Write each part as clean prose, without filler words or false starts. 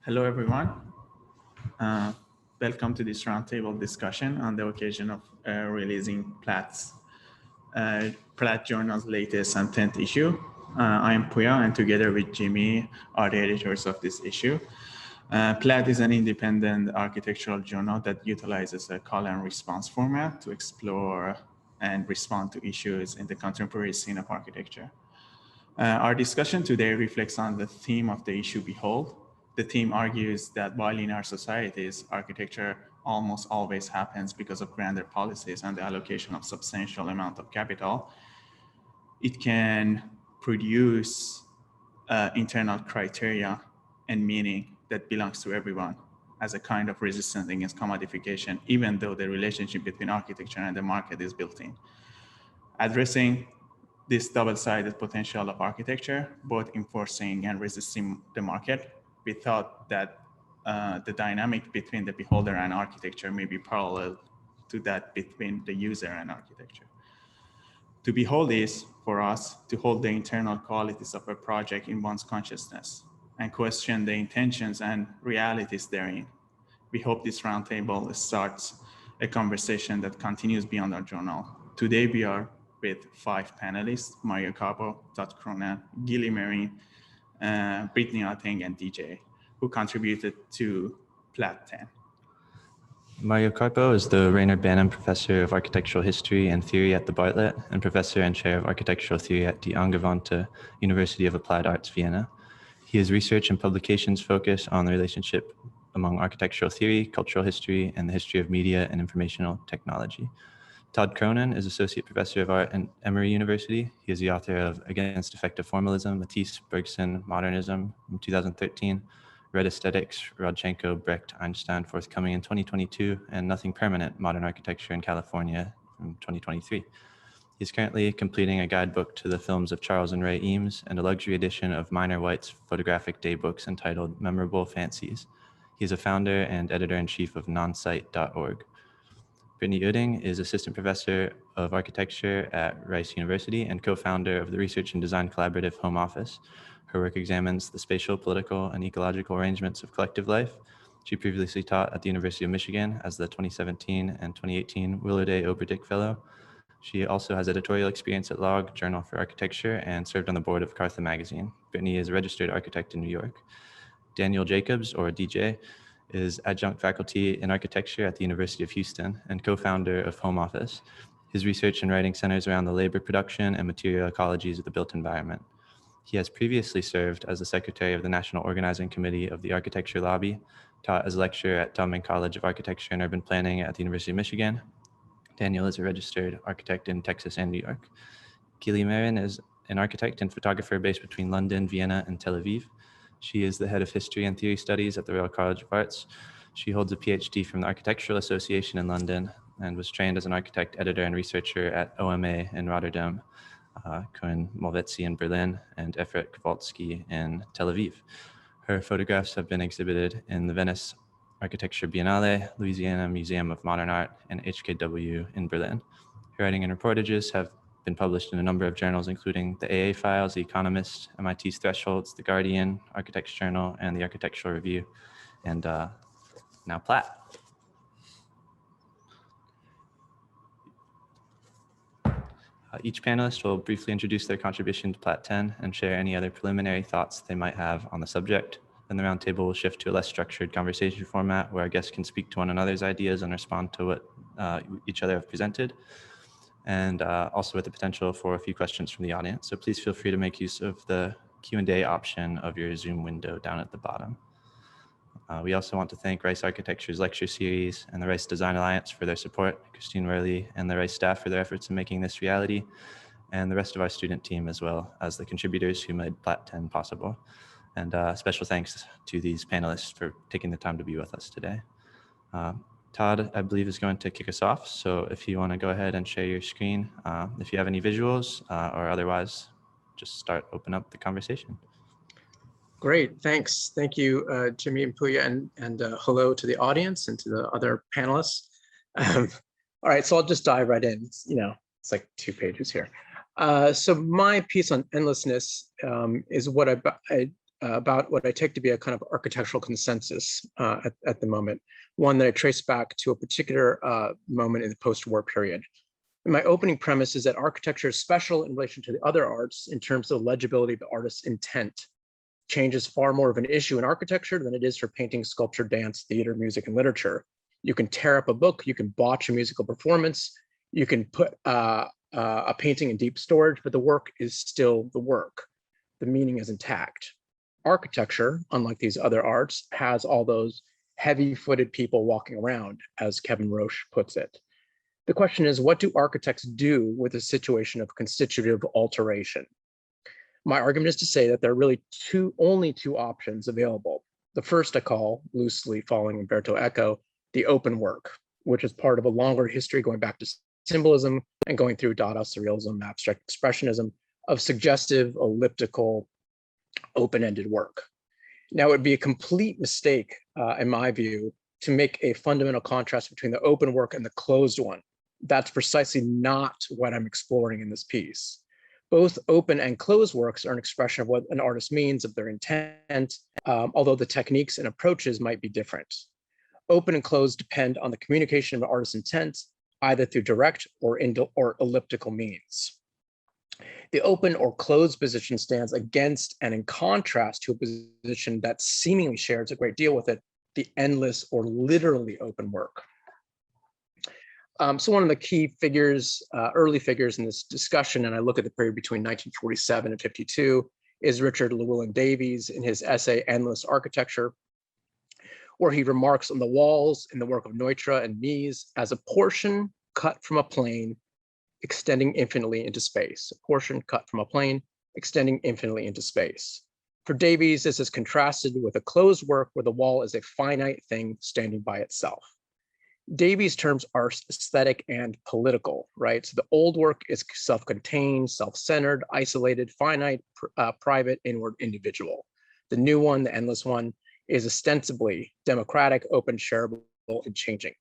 Hello, everyone. Uh, Welcome to this roundtable discussion on the occasion of releasing PLAT Journal's latest and 10th issue. I am Puya, and together with Jimmy are the editors of this issue. PLAT is an independent architectural journal that utilizes a call and response format to explore and respond to issues in the contemporary scene of architecture. Our discussion today reflects on the theme of the issue Behold. The theme argues that while in our societies, architecture almost always happens because of grander policies and the allocation of substantial amount of capital, it can produce internal criteria and meaning that belongs to everyone as a kind of resistance against commodification, even though the relationship between architecture and the market is built in. Addressing this double-sided potential of architecture, both enforcing and resisting the market, we thought that the dynamic between the beholder and architecture may be parallel to that between the user and architecture. To behold is, for us, to hold the internal qualities of a project in one's consciousness and question the intentions and realities therein. We hope this roundtable starts a conversation that continues beyond our journal. Today we are with 5 panelists: Mario Carpo, Todd Cronan, Gili Merin, Brittany Utting, and DJ, who contributed to PLAT 10. Mario Carpo is the Rainer Banham Professor of Architectural History and Theory at the Bartlett and Professor and Chair of Architectural Theory at Die Angewandte University of Applied Arts, Vienna. His research and publications focus on the relationship among architectural theory, cultural history, and the history of media and informational technology. Todd Cronan is Associate Professor of Art at Emory University. He is the author of Against Effective Formalism, Matisse, Bergson, Modernism in 2013, Red Aesthetics, Rodchenko, Brecht, Einstein, forthcoming in 2022, and Nothing Permanent, Modern Architecture in California from 2023. He's currently completing a guidebook to the films of Charles and Ray Eames and a luxury edition of Minor White's photographic daybooks entitled Memorable Fancies. He's a founder and editor-in-chief of nonsite.org. Brittany Utting is Assistant Professor of Architecture at Rice University and co-founder of the Research and Design Collaborative Home Office. Her work examines the spatial, political, and ecological arrangements of collective life. She previously taught at the University of Michigan as the 2017 and 2018 Willard A. Oberdick Fellow. She also has editorial experience at Log, Journal for Architecture, and served on the board of Cartha magazine. Brittany is a registered architect in New York. Daniel Jacobs, or DJ, is adjunct faculty in architecture at the University of Houston and co-founder of Home Office. His research and writing centers around the labor production and material ecologies of the built environment. He has previously served as the secretary of the National Organizing Committee of the Architecture Lobby, taught as a lecturer at Tubman College of Architecture and Urban Planning at the University of Michigan. Daniel is a registered architect in Texas and New York. Gili Merin is an architect and photographer based between London, Vienna, and Tel Aviv. She is the head of history and theory studies at the Royal College of Arts. She holds a PhD from the Architectural Association in London and was trained as an architect, editor, and researcher at OMA in Rotterdam, Cohen Malvetzi in Berlin, and Efrat Kowalski in Tel Aviv. Her photographs have been exhibited in the Venice Architecture Biennale, Louisiana Museum of Modern Art, and HKW in Berlin. Her writing and reportages have been published in a number of journals, including the AA Files, The Economist, MIT's Thresholds, The Guardian, Architects Journal, and the Architectural Review, and now PLAT. Each panelist will briefly introduce their contribution to PLAT 10 and share any other preliminary thoughts they might have on the subject. Then the roundtable will shift to a less structured conversation format where our guests can speak to one another's ideas and respond to what each other have presented, and also with the potential for a few questions from the audience. So please feel free to make use of the Q&A option of your Zoom window down at the bottom. We also want to thank Rice Architecture's lecture series and the Rice Design Alliance for their support, Christine Worley and the Rice staff for their efforts in making this reality, and the rest of our student team, as well as the contributors who made PLAT 10 possible. And special thanks to these panelists for taking the time to be with us today. Todd, I believe, is going to kick us off. So if you want to go ahead and share your screen, if you have any visuals or otherwise, just open up the conversation. Great, thanks. Thank you, Jimmy and Puya, and hello to the audience and to the other panelists. All right, so I'll just dive right in. It's like 2 pages here. So my piece on endlessness is what I about what I take to be a kind of architectural consensus at the moment, one that I trace back to a particular moment in the post-war period. And my opening premise is that architecture is special in relation to the other arts in terms of legibility of the artist's intent. Change is far more of an issue in architecture than it is for painting, sculpture, dance, theater, music, and literature. You can tear up a book, you can botch a musical performance, you can put a painting in deep storage, but the work is still the work. The meaning is intact. Architecture, unlike these other arts, has all those heavy-footed people walking around, as Kevin Roche puts it. The question is, what do architects do with a situation of constitutive alteration? My argument is to say that there are really only two options available. The first I call, loosely following Umberto Eco, the open work, which is part of a longer history going back to symbolism and going through Dada, Surrealism, Abstract Expressionism of suggestive, elliptical, open-ended work. Now, it would be a complete mistake, in my view, to make a fundamental contrast between the open work and the closed one. That's precisely not what I'm exploring in this piece. Both open and closed works are an expression of what an artist means, of their intent, although the techniques and approaches might be different. Open and closed depend on the communication of an artist's intent, either through direct or elliptical means. The open or closed position stands against and in contrast to a position that seemingly shares a great deal with it, the endless or literally open work. So one of the key figures, early figures in this discussion, and I look at the period between 1947 and 52, is Richard Lewin Davies in his essay, Endless Architecture, where he remarks on the walls in the work of Neutra and Mies as a portion cut from a plane extending infinitely into space, a portion cut from a plane extending infinitely into space. For Davies, this is contrasted with a closed work where the wall is a finite thing standing by itself. Davies' terms are aesthetic and political, right? So the old work is self-contained, self-centered, isolated, finite, private, inward, individual. The new one, the endless one, is ostensibly democratic, open, shareable, and changing.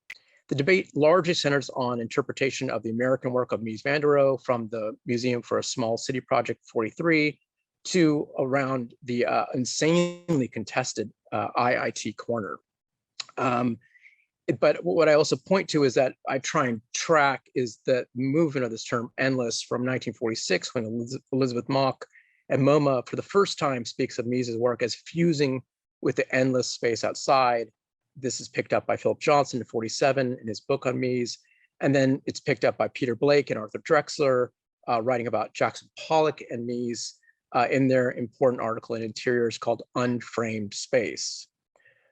The debate largely centers on interpretation of the American work of Mies van der Rohe from the Museum for a Small City Project 43 to around the insanely contested IIT corner. But what I also point to is that I try and track is the movement of this term endless from 1946 when Elizabeth Mock and MoMA for the first time speaks of Mies's work as fusing with the endless space outside. This is picked up by Philip Johnson in 47 in his book on Mies. And then it's picked up by Peter Blake and Arthur Drexler, writing about Jackson Pollock and Mies in their important article in Interiors called Unframed Space.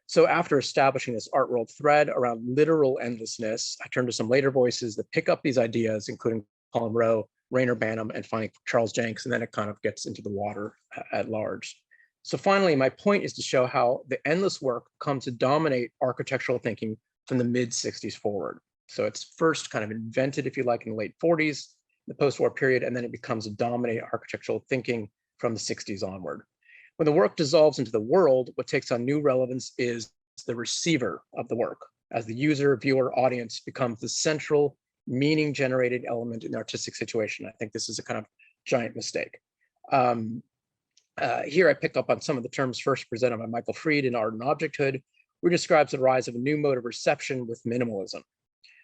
So after establishing this art world thread around literal endlessness, I turn to some later voices that pick up these ideas, including Colin Rowe, Rainer Banham, and finally Charles Jenks, and then it kind of gets into the water at large. So finally, my point is to show how the endless work comes to dominate architectural thinking from the mid-60s forward. So it's first kind of invented, if you like, in the late 40s, the post-war period, and then it becomes to dominate architectural thinking from the 60s onward. When the work dissolves into the world, what takes on new relevance is the receiver of the work, as the user, viewer, audience becomes the central meaning-generated element in the artistic situation. I think this is a kind of giant mistake. Here I pick up on some of the terms first presented by Michael Fried in Art and Objecthood, where he describes the rise of a new mode of reception with minimalism.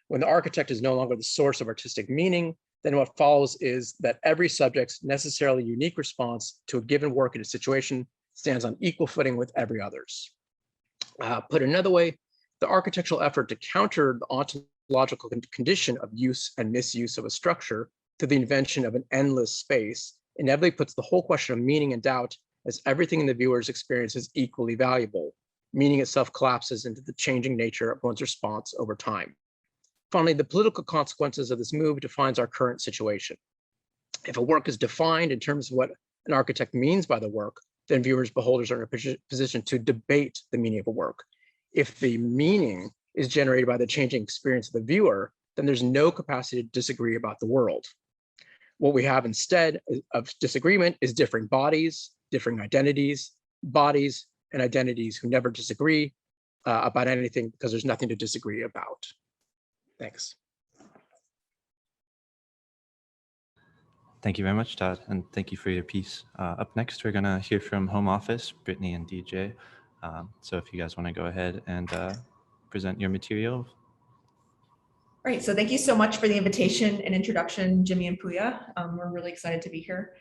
When the architect is no longer the source of artistic meaning, then what follows is that every subject's necessarily unique response to a given work in a situation stands on equal footing with every other's. Put another way, the architectural effort to counter the ontological condition of use and misuse of a structure through the invention of an endless space inevitably puts the whole question of meaning in doubt, as everything in the viewer's experience is equally valuable. Meaning itself collapses into the changing nature of one's response over time. Finally, the political consequences of this move defines our current situation. If a work is defined in terms of what an architect means by the work, then viewers, beholders are in a position to debate the meaning of a work. If the meaning is generated by the changing experience of the viewer, then there's no capacity to disagree about the world. What we have instead of disagreement is differing bodies, differing identities, bodies and identities who never disagree about anything because there's nothing to disagree about. Thanks. Thank you very much, Todd, and thank you for your piece. Up next, we're going to hear from Home Office, Brittany and DJ. So if you guys want to go ahead and present your material. Right, so thank you so much for the invitation and introduction, Jimmy and Puya. We're really excited to be here.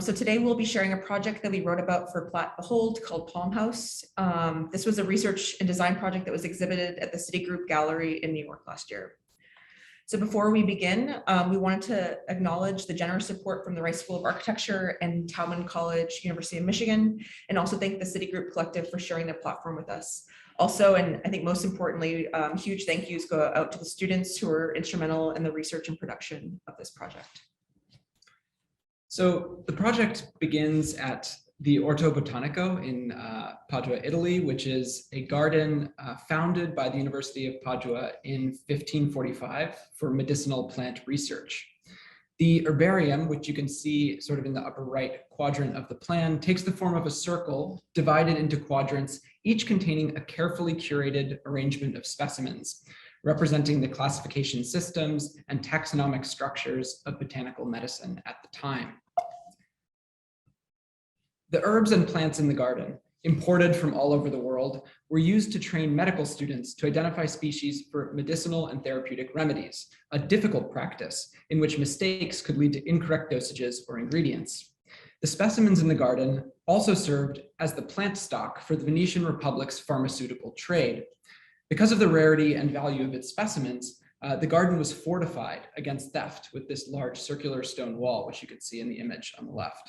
So today we'll be sharing a project that we wrote about for PLAT Behold called Palm House. This was a research and design project that was exhibited at the Citigroup Gallery in New York last year. So before we begin, we wanted to acknowledge the generous support from the Rice School of Architecture and Towman College, University of Michigan, and also thank the Citigroup Collective for sharing their platform with us. Also, and I think most importantly, huge thank yous go out to the students who were instrumental in the research and production of this project. So the project begins at the Orto Botanico in Padua, Italy, which is a garden founded by the University of Padua in 1545 for medicinal plant research. The herbarium, which you can see sort of in the upper right quadrant of the plan, takes the form of a circle divided into quadrants, each containing a carefully curated arrangement of specimens, representing the classification systems and taxonomic structures of botanical medicine at the time. The herbs and plants in the garden, imported from all over the world, were used to train medical students to identify species for medicinal and therapeutic remedies, a difficult practice in which mistakes could lead to incorrect dosages or ingredients. The specimens in the garden also served as the plant stock for the Venetian Republic's pharmaceutical trade. Because of the rarity and value of its specimens, the garden was fortified against theft with this large circular stone wall, which you can see in the image on the left.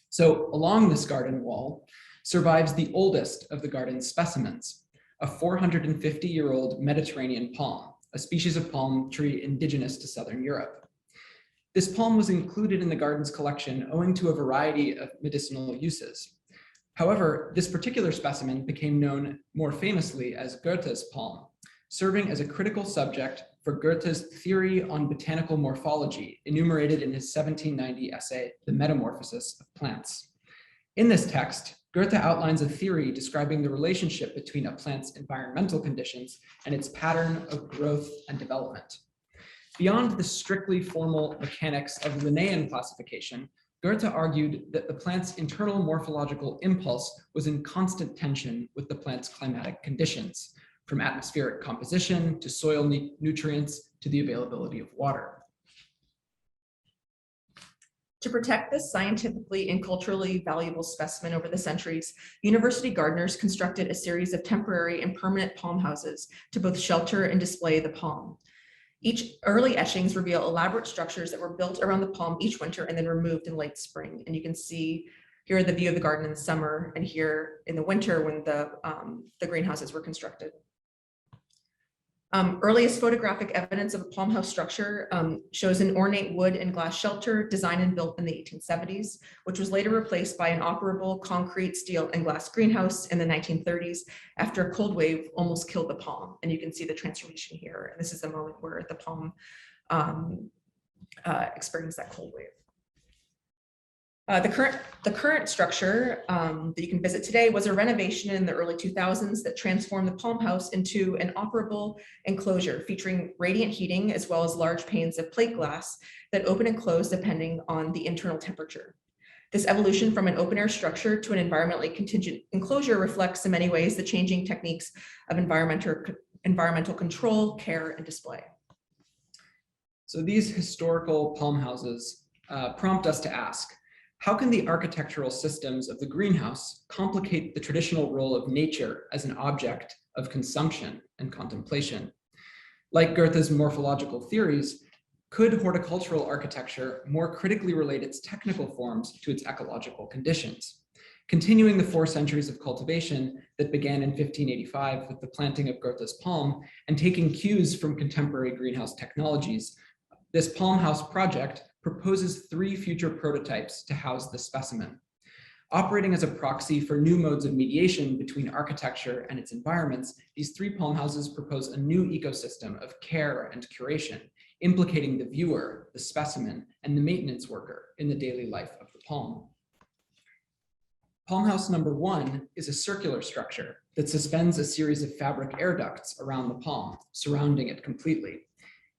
So along this garden wall survives the oldest of the garden's specimens, a 450-year-old Mediterranean palm, a species of palm tree indigenous to Southern Europe. This palm was included in the garden's collection owing to a variety of medicinal uses. However, this particular specimen became known more famously as Goethe's palm, serving as a critical subject for Goethe's theory on botanical morphology, enumerated in his 1790 essay, The Metamorphosis of Plants. In this text, Goethe outlines a theory describing the relationship between a plant's environmental conditions and its pattern of growth and development. Beyond the strictly formal mechanics of Linnaean classification, Goethe argued that the plant's internal morphological impulse was in constant tension with the plant's climatic conditions, from atmospheric composition to soil nutrients to the availability of water. To protect this scientifically and culturally valuable specimen over the centuries, university gardeners constructed a series of temporary and permanent palm houses to both shelter and display the palm. Each early etchings reveal elaborate structures that were built around the palm each winter and then removed in late spring. And you can see here the view of the garden in the summer and here in the winter when the greenhouses were constructed. Earliest photographic evidence of a palm house structure shows an ornate wood and glass shelter designed and built in the 1870s, which was later replaced by an operable concrete, steel, and glass greenhouse in the 1930s after a cold wave almost killed the palm. And you can see the transformation here. And this is the moment where the palm experienced that cold wave. The current structure that you can visit today was a renovation in the early 2000s that transformed the palm house into an operable enclosure featuring radiant heating as well as large panes of plate glass that open and close depending on the internal temperature. This evolution from an open air structure to an environmentally contingent enclosure reflects in many ways the changing techniques of environmental control, care, and display. So these historical palm houses prompt us to ask, how can the architectural systems of the greenhouse complicate the traditional role of nature as an object of consumption and contemplation? Like Goethe's morphological theories, could horticultural architecture more critically relate its technical forms to its ecological conditions? Continuing the 4 centuries of cultivation that began in 1585 with the planting of Goethe's palm and taking cues from contemporary greenhouse technologies, this palm house project proposes 3 future prototypes to house the specimen. Operating as a proxy for new modes of mediation between architecture and its environments, these 3 palm houses propose a new ecosystem of care and curation, implicating the viewer, the specimen, and the maintenance worker in the daily life of the palm. Palm house number 1 is a circular structure that suspends a series of fabric air ducts around the palm, surrounding it completely.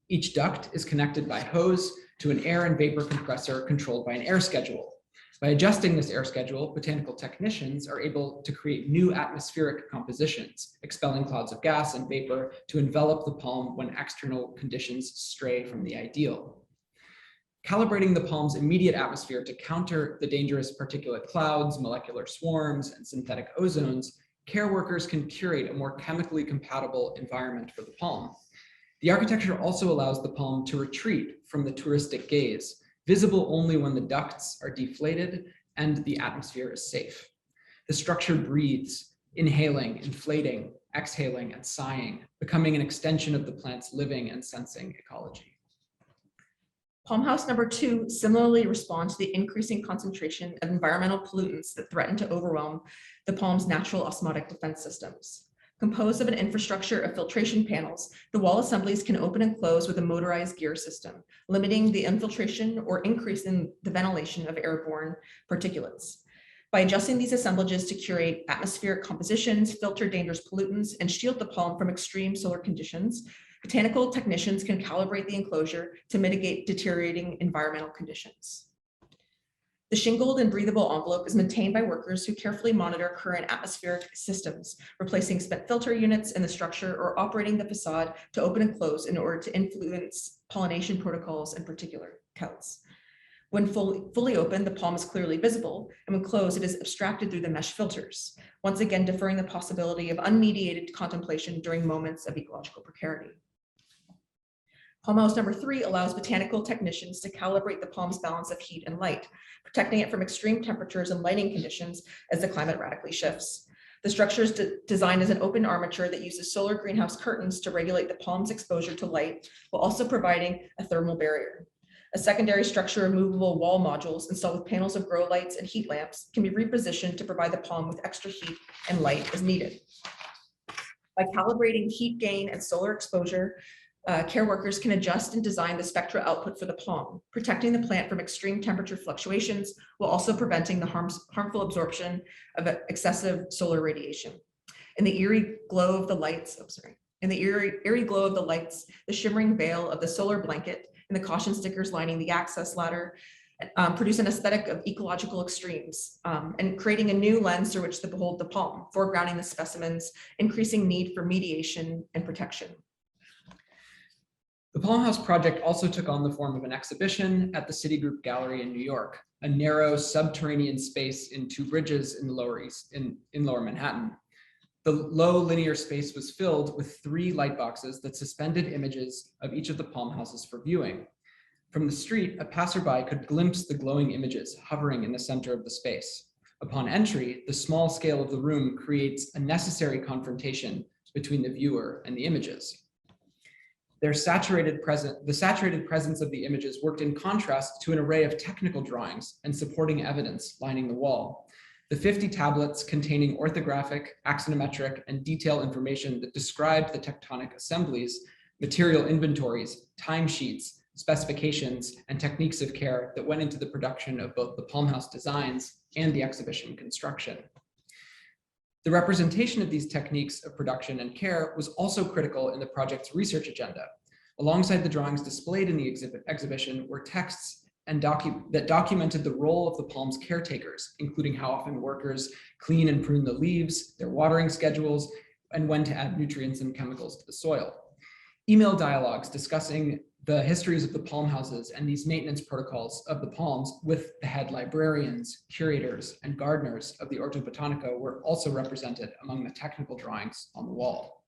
Each duct is connected by hose to an air and vapor compressor controlled by an air schedule. By adjusting this air schedule, botanical technicians are able to create new atmospheric compositions, expelling clouds of gas and vapor to envelop the palm when external conditions stray from the ideal. Calibrating the palm's immediate atmosphere to counter the dangerous particulate clouds, molecular swarms, and synthetic ozones, care workers can curate a more chemically compatible environment for the palm. The architecture also allows the palm to retreat from the touristic gaze, visible only when the ducts are deflated and the atmosphere is safe. The structure breathes, inhaling, inflating, exhaling, and sighing, becoming an extension of the plant's living and sensing ecology. Palm house number 2 similarly responds to the increasing concentration of environmental pollutants that threaten to overwhelm the palm's natural osmotic defense systems. Composed of an infrastructure of filtration panels, the wall assemblies can open and close with a motorized gear system, limiting the infiltration or increasing the ventilation of airborne particulates. By adjusting these assemblages to curate atmospheric compositions, filter dangerous pollutants, and shield the palm from extreme solar conditions, botanical technicians can calibrate the enclosure to mitigate deteriorating environmental conditions. The shingled and breathable envelope is maintained by workers who carefully monitor current atmospheric systems, replacing spent filter units in the structure or operating the facade to open and close in order to influence pollination protocols and particular counts. When fully open, the palm is clearly visible, and when closed, it is abstracted through the mesh filters, once again deferring the possibility of unmediated contemplation during moments of ecological precarity. Palm house number 3 allows botanical technicians to calibrate the palm's balance of heat and light, protecting it from extreme temperatures and lighting conditions as the climate radically shifts. The structure is designed as an open armature that uses solar greenhouse curtains to regulate the palm's exposure to light, while also providing a thermal barrier. A secondary structure, removable wall modules installed with panels of grow lights and heat lamps can be repositioned to provide the palm with extra heat and light as needed. By calibrating heat gain and solar exposure, care workers can adjust and design the spectral output for the palm, protecting the plant from extreme temperature fluctuations while also preventing the harmful absorption of excessive solar radiation. In the eerie glow of the lights, eerie glow of the lights, the shimmering veil of the solar blanket, and the caution stickers lining the access ladder produce an aesthetic of ecological extremes and creating a new lens through which to behold the palm, foregrounding the specimens, increasing need for mediation and protection. The Palm House project also took on the form of an exhibition at the Citigroup Gallery in New York, a narrow subterranean space in 2 bridges in the Lower East, in Lower Manhattan. The low linear space was filled with 3 light boxes that suspended images of each of the palm houses for viewing. From the street, a passerby could glimpse the glowing images hovering in the center of the space. Upon entry, the small scale of the room creates a necessary confrontation between the viewer and the images. The saturated presence of the images worked in contrast to an array of technical drawings and supporting evidence lining the wall. The 50 tablets containing orthographic, axonometric, and detailed information that described the tectonic assemblies, material inventories, timesheets, specifications, and techniques of care that went into the production of both the Palm House designs and the exhibition construction. The representation of these techniques of production and care was also critical in the project's research agenda. Alongside the drawings displayed in the exhibition were texts that documented the role of the palm's caretakers, including how often workers clean and prune the leaves, their watering schedules, and when to add nutrients and chemicals to the soil. Email dialogues discussing the histories of the palm houses and these maintenance protocols of the palms with the head librarians, curators, and gardeners of the Orto Botanico were also represented among the technical drawings on the wall.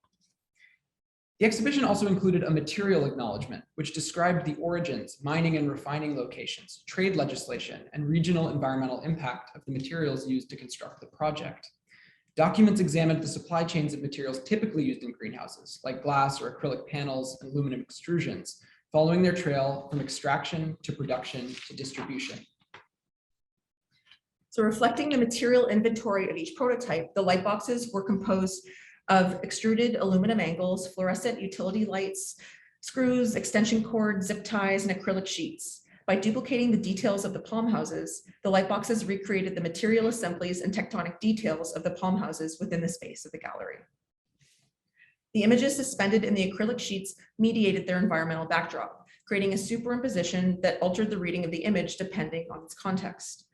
The exhibition also included a material acknowledgement, which described the origins, mining and refining locations, trade legislation, and regional environmental impact of the materials used to construct the project. Documents examined the supply chains of materials typically used in greenhouses, like glass or acrylic panels and aluminum extrusions, following their trail from extraction to production to distribution. So reflecting the material inventory of each prototype, the light boxes were composed of extruded aluminum angles, fluorescent utility lights, screws, extension cord, zip ties, and acrylic sheets. By duplicating the details of the palm houses, the light boxes recreated the material assemblies and tectonic details of the palm houses within the space of the gallery. The images suspended in the acrylic sheets mediated their environmental backdrop, creating a superimposition that altered the reading of the image depending on its context.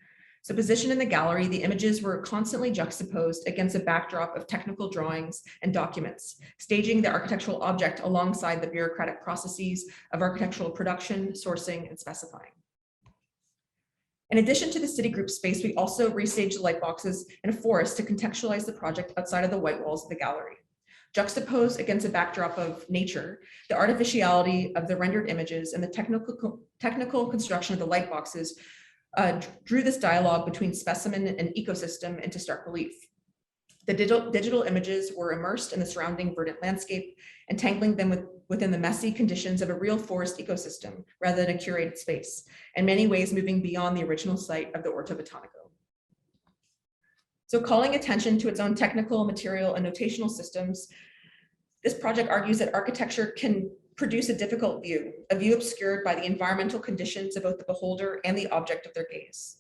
So positioned in the gallery, the images were constantly juxtaposed against a backdrop of technical drawings and documents, staging the architectural object alongside the bureaucratic processes of architectural production, sourcing, and specifying. In addition to the Citigroup space, we also restaged the light boxes in a forest to contextualize the project outside of the white walls of the gallery. Juxtaposed against a backdrop of nature, the artificiality of the rendered images and the technical construction of the light boxes drew this dialogue between specimen and ecosystem into stark relief. The digital images were immersed in the surrounding verdant landscape, entangling them within the messy conditions of a real forest ecosystem rather than a curated space, in many ways moving beyond the original site of the Orto Botanico. So calling attention to its own technical, material, and notational systems, this project argues that architecture can produce a difficult view, a view obscured by the environmental conditions of both the beholder and the object of their gaze.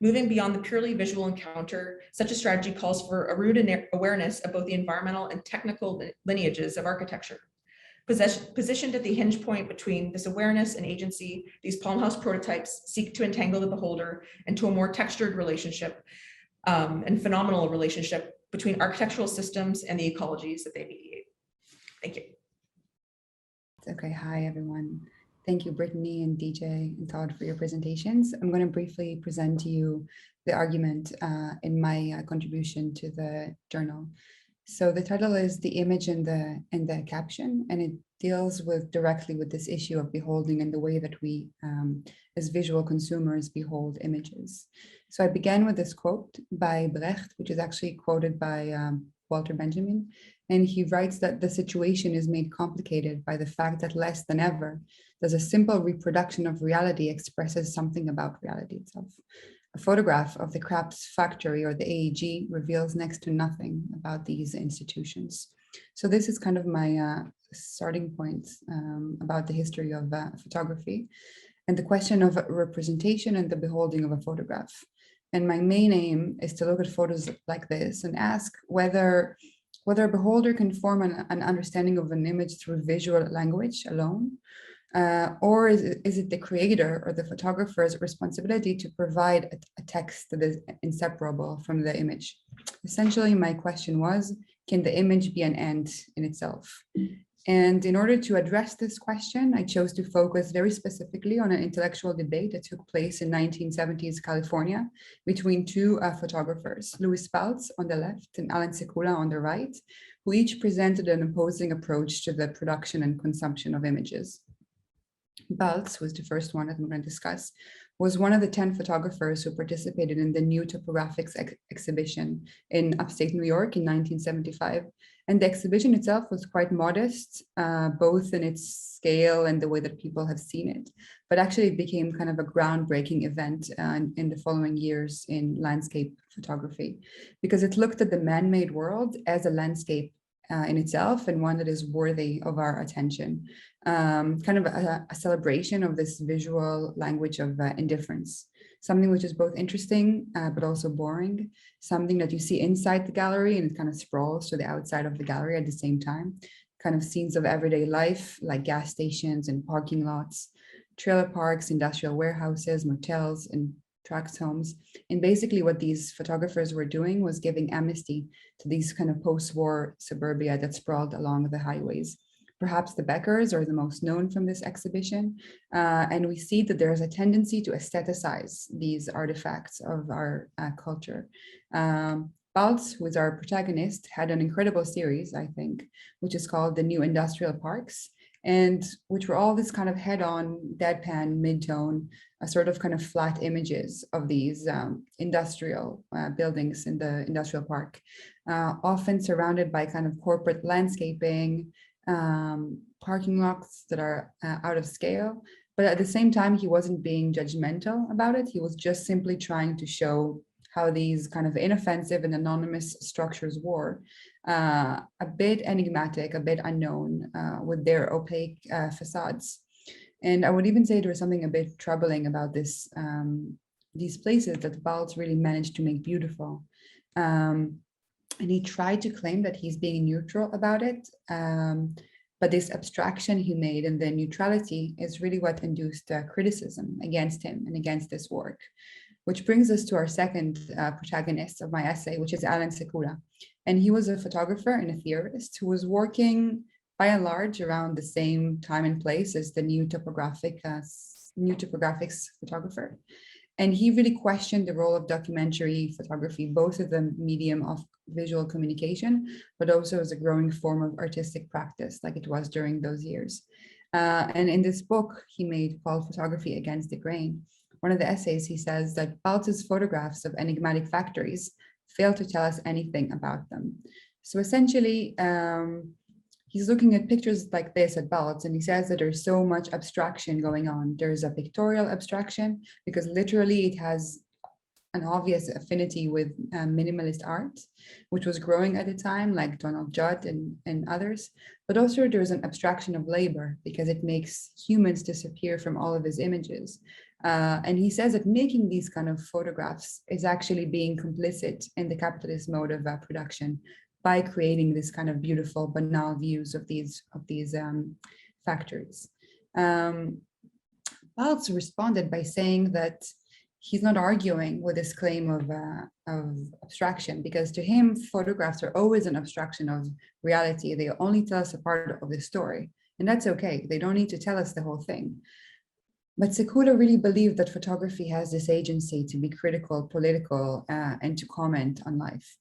Moving beyond the purely visual encounter, such a strategy calls for a root awareness of both the environmental and technical lineages of architecture. Positioned at the hinge point between this awareness and agency, these Palm House prototypes seek to entangle the beholder into a more textured relationship and phenomenal relationship between architectural systems and the ecologies that they mediate. Thank you. Okay, hi everyone. Thank you, Brittany and DJ and Todd for your presentations. I'm going to briefly present to you the argument in my contribution to the journal. So the title is "The Image and the Caption," and it deals directly with this issue of beholding and the way that we, as visual consumers, behold images. So I began with this quote by Brecht, which is actually quoted by Walter Benjamin, and he writes that the situation is made complicated by the fact that less than ever does a simple reproduction of reality expresses something about reality itself. A photograph of the Kraps factory or the AEG reveals next to nothing about these institutions. So this is kind of my starting point about the history of photography and the question of representation and the beholding of a photograph. And my main aim is to look at photos like this and ask whether a beholder can form an understanding of an image through visual language alone, or is it the creator or the photographer's responsibility to provide a text that is inseparable from the image? Essentially, my question was, can the image be an end in itself? And in order to address this question, I chose to focus very specifically on an intellectual debate that took place in 1970s California between two photographers, Louis Baltz on the left and Alan Sekura on the right, who each presented an opposing approach to the production and consumption of images. Baltz, who was the first one that I'm going to discuss, was one of the 10 photographers who participated in the New Topographics exhibition in upstate New York in 1975. And the exhibition itself was quite modest, both in its scale and the way that people have seen it, but actually it became kind of a groundbreaking event in the following years in landscape photography, because it looked at the man-made world as a landscape in itself and one that is worthy of our attention. Kind of a celebration of this visual language of indifference, something which is both interesting but also boring, something that you see inside the gallery and it kind of sprawls to the outside of the gallery at the same time, kind of scenes of everyday life like gas stations and parking lots, trailer parks, industrial warehouses, motels, and tract homes. And basically what these photographers were doing was giving amnesty to these kind of post-war suburbia that sprawled along the highways. Perhaps the Beckers are the most known from this exhibition. And we see that there is a tendency to aestheticize these artifacts of our culture. Baltz, who is our protagonist, had an incredible series, I think, which is called The New Industrial Parks, and which were all this kind of head-on, deadpan, mid-tone, a sort of kind of flat images of these industrial buildings in the industrial park, often surrounded by kind of corporate landscaping, parking lots that are out of scale. But at the same time, he wasn't being judgmental about it. He was just simply trying to show how these kind of inoffensive and anonymous structures were a bit enigmatic, a bit unknown with their opaque facades. And I would even say there was something a bit troubling about this, these places that Baltz really managed to make beautiful. And he tried to claim that he's being neutral about it. But this abstraction he made and the neutrality is really what induced criticism against him and against this work. Which brings us to our second protagonist of my essay, which is Alan Sekura. And he was a photographer and a theorist who was working by and large around the same time and place as the new topographics photographer. And he really questioned the role of documentary photography, both as a medium of visual communication, but also as a growing form of artistic practice, like it was during those years. And in this book, he made called Photography Against the Grain. One of the essays, he says that Baltz's photographs of enigmatic factories fail to tell us anything about them. So essentially, he's looking at pictures like this at Baltz, and he says that there's so much abstraction going on. There's a pictorial abstraction because literally it has an obvious affinity with minimalist art, which was growing at the time, like Donald Judd and others. But also there's an abstraction of labor because it makes humans disappear from all of his images. And he says that making these kind of photographs is actually being complicit in the capitalist mode of production by creating this kind of beautiful, banal views of these factories. Baltz responded by saying that he's not arguing with this claim of abstraction, because to him, photographs are always an abstraction of reality. They only tell us a part of the story, and that's okay. They don't need to tell us the whole thing. But Sekura really believed that photography has this agency to be critical, political, and to comment on life.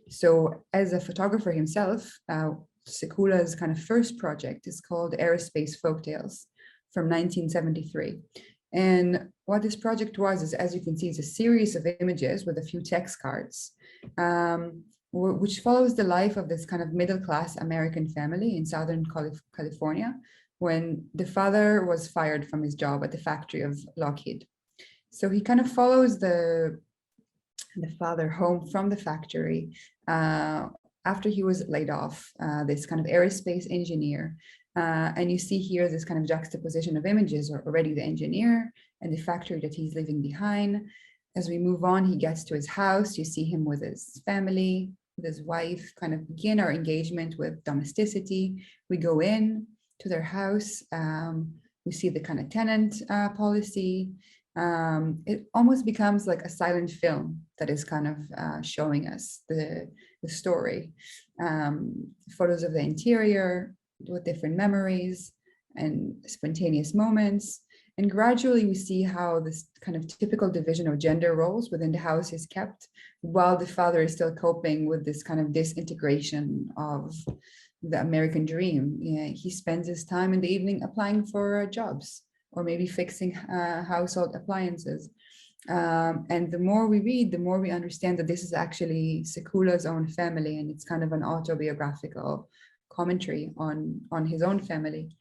So as a photographer himself, Sekura's kind of first project is called Aerospace Folktales from 1973. And what this project was is, as you can see, is a series of images with a few text cards, which follows the life of this kind of middle-class American family in Southern California, when the father was fired from his job at the factory of Lockheed. So he kind of follows the father home from the factory after he was laid off, this kind of aerospace engineer. And you see here this kind of juxtaposition of images, or already the engineer and the factory that he's leaving behind. As we move on, he gets to his house. You see him with his family, with his wife, kind of begin our engagement with domesticity. We go in to their house. We see the kind of tenant policy. It almost becomes like a silent film that is kind of showing us the story. Photos of the interior with different memories and spontaneous moments. And gradually we see how this kind of typical division of gender roles within the house is kept, while the father is still coping with this kind of disintegration of the American dream. He spends his time in the evening applying for jobs, or maybe fixing household appliances. And the more we read, the more we understand that this is actually Sekura's own family, and it's kind of an autobiographical commentary on his own family,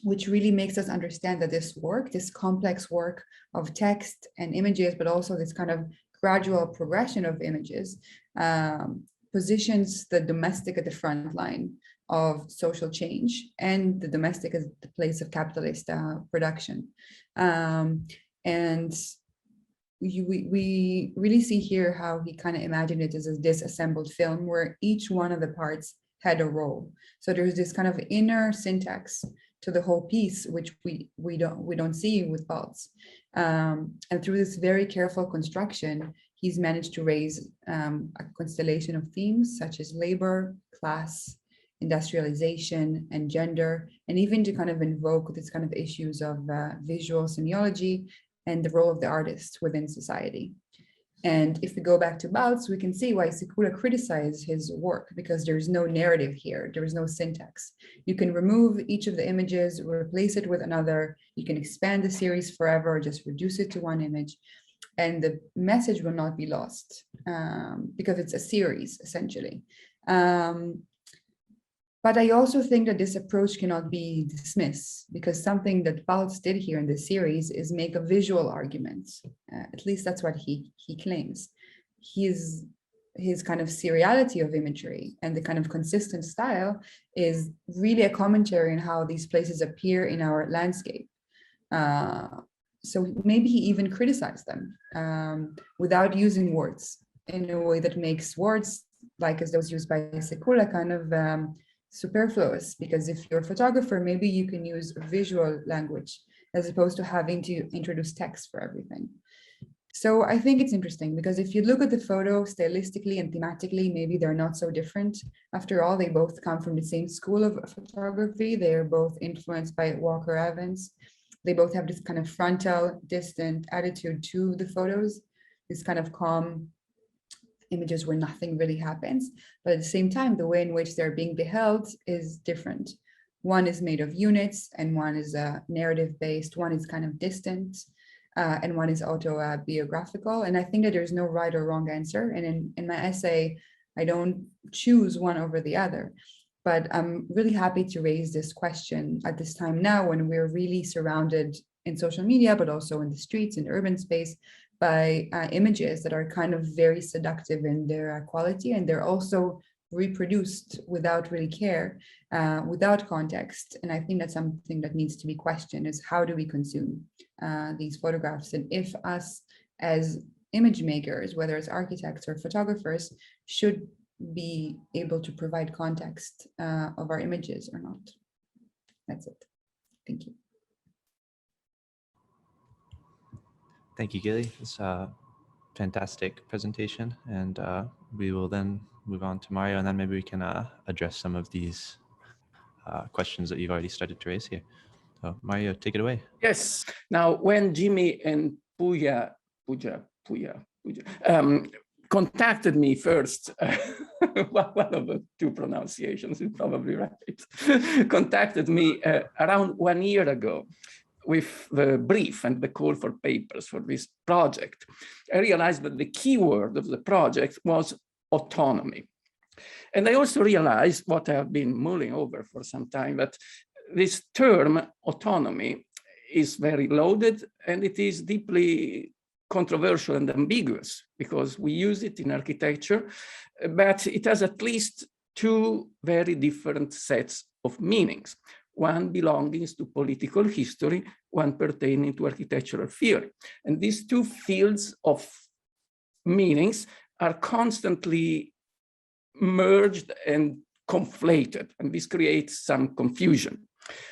which really makes us understand that this work, this complex work of text and images, but also this kind of gradual progression of images, positions the domestic at the front line of social change, and the domestic as the place of capitalist production. And we really see here how he kind of imagined it as a disassembled film where each one of the parts had a role. So there's this kind of inner syntax to the whole piece, which we don't see with Baltz. And through this very careful construction, he's managed to raise a constellation of themes such as labor, class, industrialization, and gender, and even to kind of invoke this kind of issues of visual semiology and the role of the artist within society. And if we go back to Baltz, we can see why Sekura criticized his work, because there is no narrative here, there is no syntax. You can remove each of the images, replace it with another, you can expand the series forever, just reduce it to one image, and the message will not be lost, because it's a series, essentially. But I also think that this approach cannot be dismissed, because something that Baltz did here in this series is make a visual argument. At least that's what he claims. His kind of seriality of imagery and the kind of consistent style is really a commentary on how these places appear in our landscape. So maybe he even criticized them without using words in a way that makes words, like as those used by Sekura, kind of superfluous, because if you're a photographer, maybe you can use visual language as opposed to having to introduce text for everything. So I think it's interesting because if you look at the photo stylistically and thematically, maybe they're not so different. After all, they both come from the same school of photography. They're both influenced by Walker Evans. They both have this kind of frontal, distant attitude to the photos, this kind of calm images where nothing really happens. But at the same time, the way in which they're being beheld is different. One is made of units and one is narrative-based. One is kind of distant. And one is autobiographical. And I think that there's no right or wrong answer. And in my essay, I don't choose one over the other. But I'm really happy to raise this question at this time now when we're really surrounded in social media, but also in the streets, in urban space, by images that are kind of very seductive in their quality. And they're also reproduced without really care, without context. And I think that's something that needs to be questioned, is how do we consume these photographs? And if us as image makers, whether it's architects or photographers, should be able to provide context of our images or not. That's it. Thank you. Thank you, Gili. It's a fantastic presentation. And we will then move on to Mario, and then maybe we can address some of these questions that you've already started to raise here. So Mario, take it away. Yes. Now, when Jimmy and Puya contacted me first, one of the two pronunciations is probably right, contacted me around 1 year ago with the brief and the call for papers for this project, I realized that the key word of the project was autonomy. And I also realized what I have been mulling over for some time, that this term autonomy is very loaded and it is deeply controversial and ambiguous because we use it in architecture, but it has at least two very different sets of meanings. One belonging to political history, one pertaining to architectural theory. And these two fields of meanings are constantly merged and conflated, and this creates some confusion.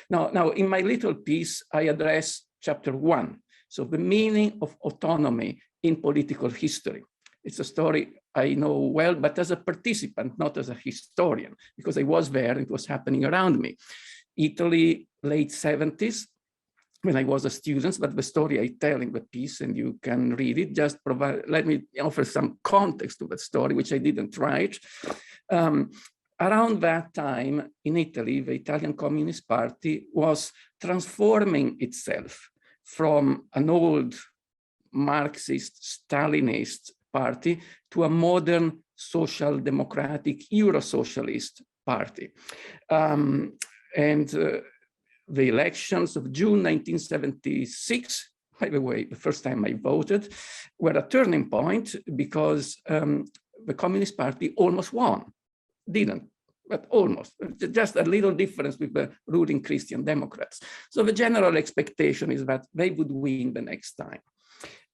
Now, in my little piece, I address chapter 1, so the meaning of autonomy in political history. It's a story I know well, but as a participant, not as a historian, because I was there, it was happening around me. Italy, late 70s, when I was a student, but the story I tell in the piece, and you can read it, just let me offer some context to that story, which I didn't write. Around that time in Italy, the Italian Communist Party was transforming itself from an old Marxist, Stalinist party to a modern social democratic Euro-socialist party. The elections of June 1976, by the way, the first time I voted, were a turning point because the Communist Party almost won. Didn't, but almost. Just a little difference with the ruling Christian Democrats. So the general expectation is that they would win the next time.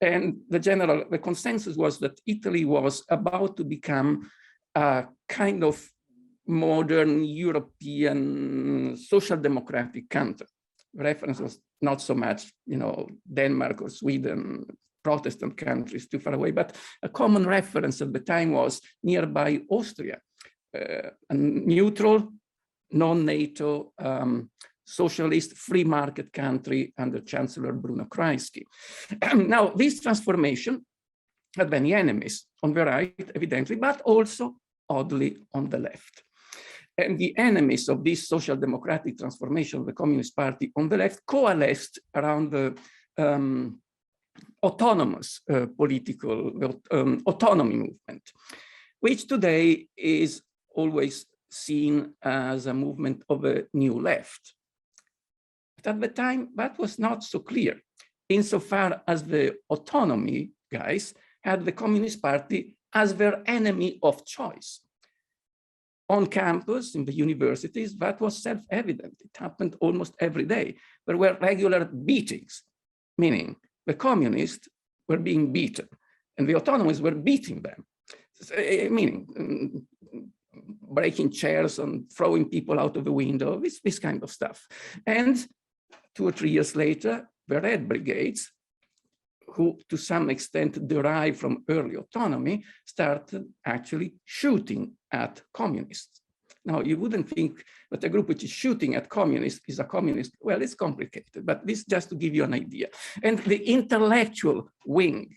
And the consensus was that Italy was about to become a kind of modern European social democratic country. The reference was not so much, Denmark or Sweden, Protestant countries too far away, but a common reference at the time was nearby Austria, a neutral, non-NATO, socialist free market country under Chancellor Bruno Kreisky. Now, this transformation had many enemies on the right, evidently, but also oddly on the left. And the enemies of this social democratic transformation of the Communist Party on the left coalesced around the autonomous political autonomy movement, which today is always seen as a movement of a new left. But at the time, that was not so clear, insofar as the autonomy guys had the Communist Party as their enemy of choice. On campus, in the universities, that was self-evident. It happened almost every day. There were regular beatings, meaning the communists were being beaten and the autonomists were beating them. Meaning, breaking chairs and throwing people out of the window, this kind of stuff. And 2 or 3 years later, the Red Brigades, who to some extent derive from early autonomy, started actually shooting at communists. Now, you wouldn't think that a group which is shooting at communists is a communist. Well, it's complicated, but this just to give you an idea. And the intellectual wing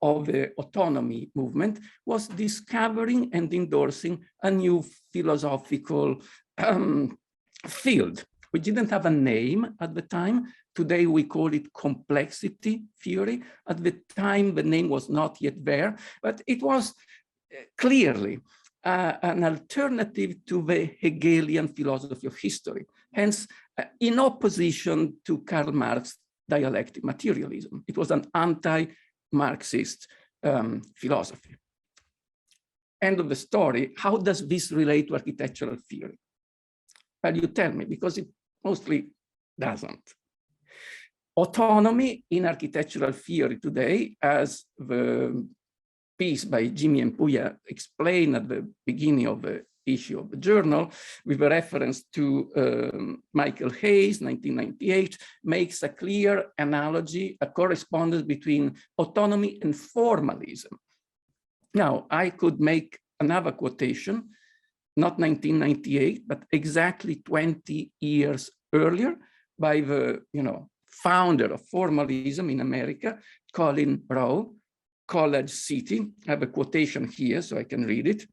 of the autonomy movement was discovering and endorsing a new philosophical field. We didn't have a name at the time. Today we call it complexity theory. At the time, the name was not yet there, but it was clearly an alternative to the Hegelian philosophy of history, hence in opposition to Karl Marx's dialectic materialism. It was an anti-Marxist philosophy. End of the story. How does this relate to architectural theory? Well, you tell me, because it mostly doesn't. Autonomy in architectural theory today, as the piece by Jimmy and Puya explained at the beginning of the issue of the journal, with a reference to Michael Hayes, 1998, makes a clear analogy, a correspondence between autonomy and formalism. Now, I could make another quotation, not 1998, but exactly 20 years earlier, by the founder of formalism in America, Colin Rowe, College City. I have a quotation here so I can read it,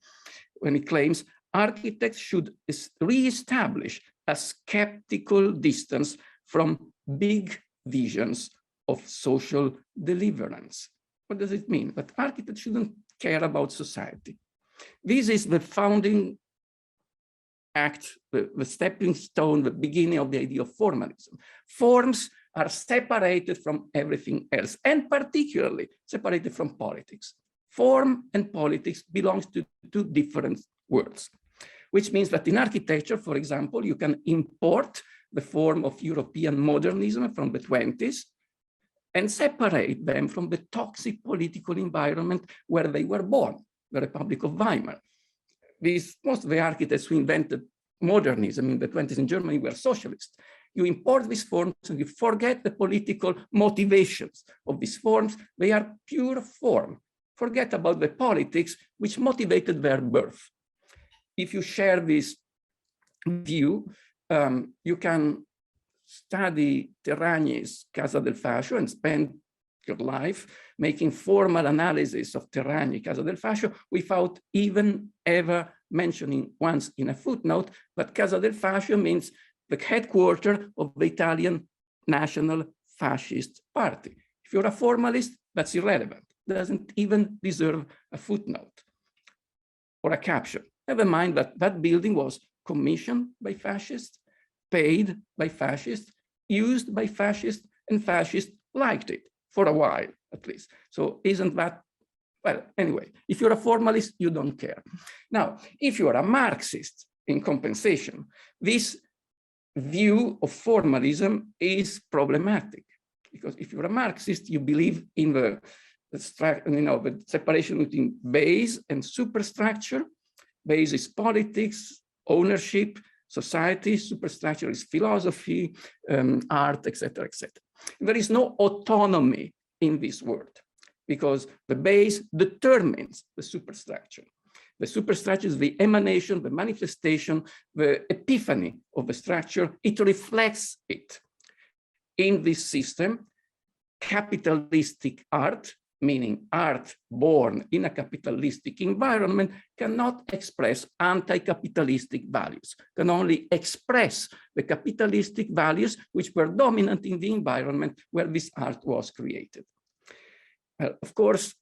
when he claims architects should re-establish a skeptical distance from big visions of social deliverance. What does it mean? That architects shouldn't care about society. This is the founding act, the stepping stone, the beginning of the idea of formalism. Forms are separated from everything else, and particularly separated from politics. Form and politics belong to two different worlds, which means that in architecture, for example, you can import the form of European modernism from the 20s and separate them from the toxic political environment where they were born, the Republic of Weimar. Most of the architects who invented modernism in the 20s in Germany were socialists. You import these forms and you forget the political motivations of these forms. They are pure form. Forget about the politics which motivated their birth. If you share this view, you can study Terragni's Casa del Fascio and spend your life making formal analysis of Terragni Casa del Fascio without even ever mentioning once in a footnote that Casa del Fascio means the headquarters of the Italian National Fascist Party. If you're a formalist, that's irrelevant. Doesn't even deserve a footnote or a caption. Never mind that that building was commissioned by fascists, paid by fascists, used by fascists, and fascists liked it for a while, at least. So isn't that, well, anyway, if you're a formalist, you don't care. Now, if you are a Marxist in compensation, this view of formalism is problematic, because if you're a Marxist, you believe in the separation between base and superstructure. Base is politics, ownership, society, superstructure is philosophy, art, etc., etc. There is no autonomy in this world, because the base determines the superstructure. The superstructure is the emanation, the manifestation, the epiphany of the structure. It reflects it. In this system, capitalistic art, meaning art born in a capitalistic environment, cannot express anti-capitalistic values, can only express the capitalistic values which were dominant in the environment where this art was created. Well, of course,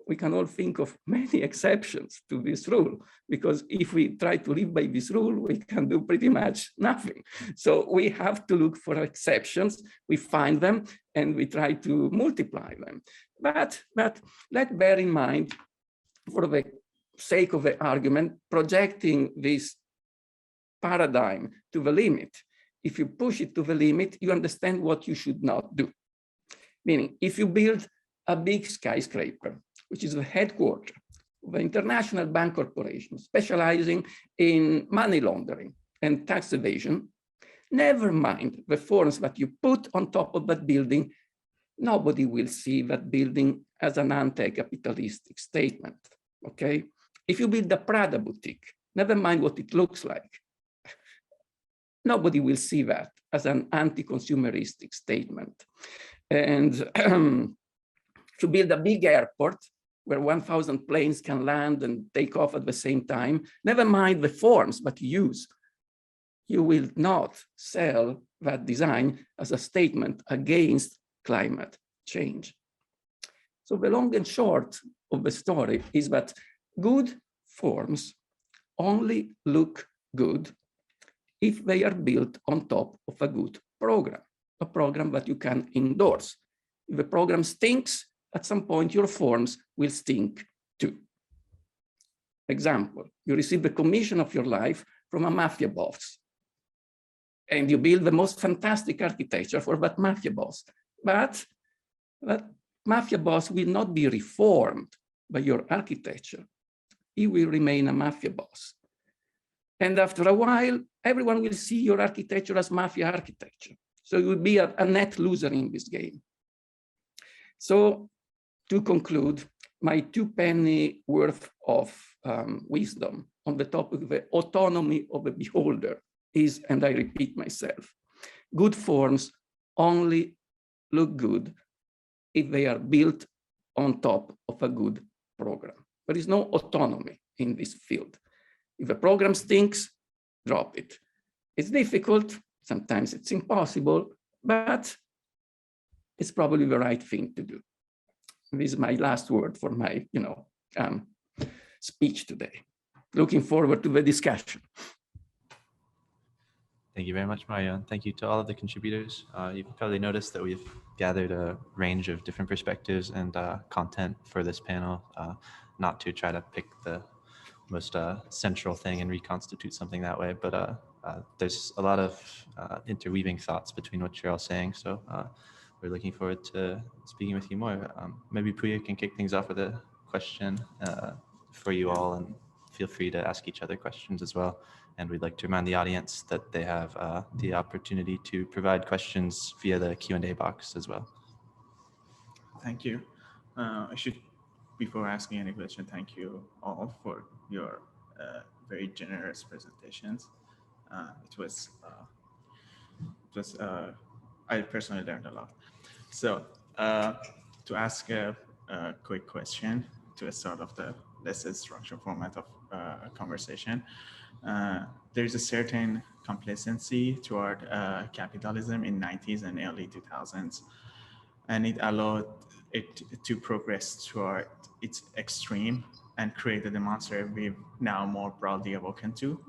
we can all think of many exceptions to this rule, because if we try to live by this rule, we can do pretty much nothing. So we have to look for exceptions, we find them, and we try to multiply them. But let's bear in mind, for the sake of the argument, projecting this paradigm to the limit. If you push it to the limit, you understand what you should not do. Meaning, if you build a big skyscraper, which is the headquarters, of an international bank corporation specializing in money laundering and tax evasion, never mind the forms that you put on top of that building, nobody will see that building as an anti-capitalistic statement, okay? If you build a Prada boutique, never mind what it looks like, nobody will see that as an anti-consumeristic statement. And to build a big airport where 1,000 planes can land and take off at the same time, never mind the forms that you use, you will not sell that design as a statement against climate change. So the long and short of the story is that good forms only look good if they are built on top of a good program, a program that you can endorse. If the program stinks, at some point your forms will stink too. Example, you receive the commission of your life from a mafia boss, and you build the most fantastic architecture for that mafia boss. But that mafia boss will not be reformed by your architecture. He will remain a mafia boss. And after a while, everyone will see your architecture as mafia architecture. So you will be a net loser in this game. So to conclude, my 2 penny worth of wisdom on the topic of the autonomy of the beholder is, and I repeat myself, good forms only look good if they are built on top of a good program. There is no autonomy in this field. If a program stinks, drop it. It's difficult, sometimes it's impossible, but it's probably the right thing to do. This is my last word for my, speech today. Looking forward to the discussion. Thank you very much, Mario, and thank you to all of the contributors. You've probably noticed that we've gathered a range of different perspectives and content for this panel, not to try to pick the most central thing and reconstitute something that way, but there's a lot of interweaving thoughts between what you're all saying, so we're looking forward to speaking with you more. Maybe Puya can kick things off with a question for you all, and feel free to ask each other questions as well. And we'd like to remind the audience that they have the opportunity to provide questions via the Q&A box as well. Thank you. Before asking any question, thank you all for your very generous presentations. I personally learned a lot. So to ask a quick question to start off the less structured format of a conversation, there's a certain complacency toward capitalism in 90s and early 2000s, and it allowed it to progress toward its extreme and create the monster we've now more broadly awoken to.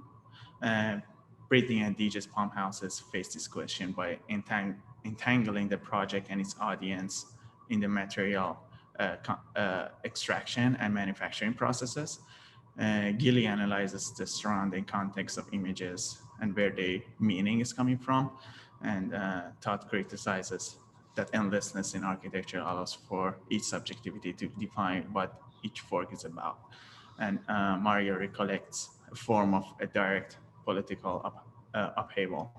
Brittany and DJ's Palm Houses face this question by entangling the project and its audience in the material extraction and manufacturing processes. Gili analyzes the surrounding context of images and where the meaning is coming from. And Todd criticizes that endlessness in architecture allows for each subjectivity to define what each fork is about. And Mario recollects a form of a direct political upheaval.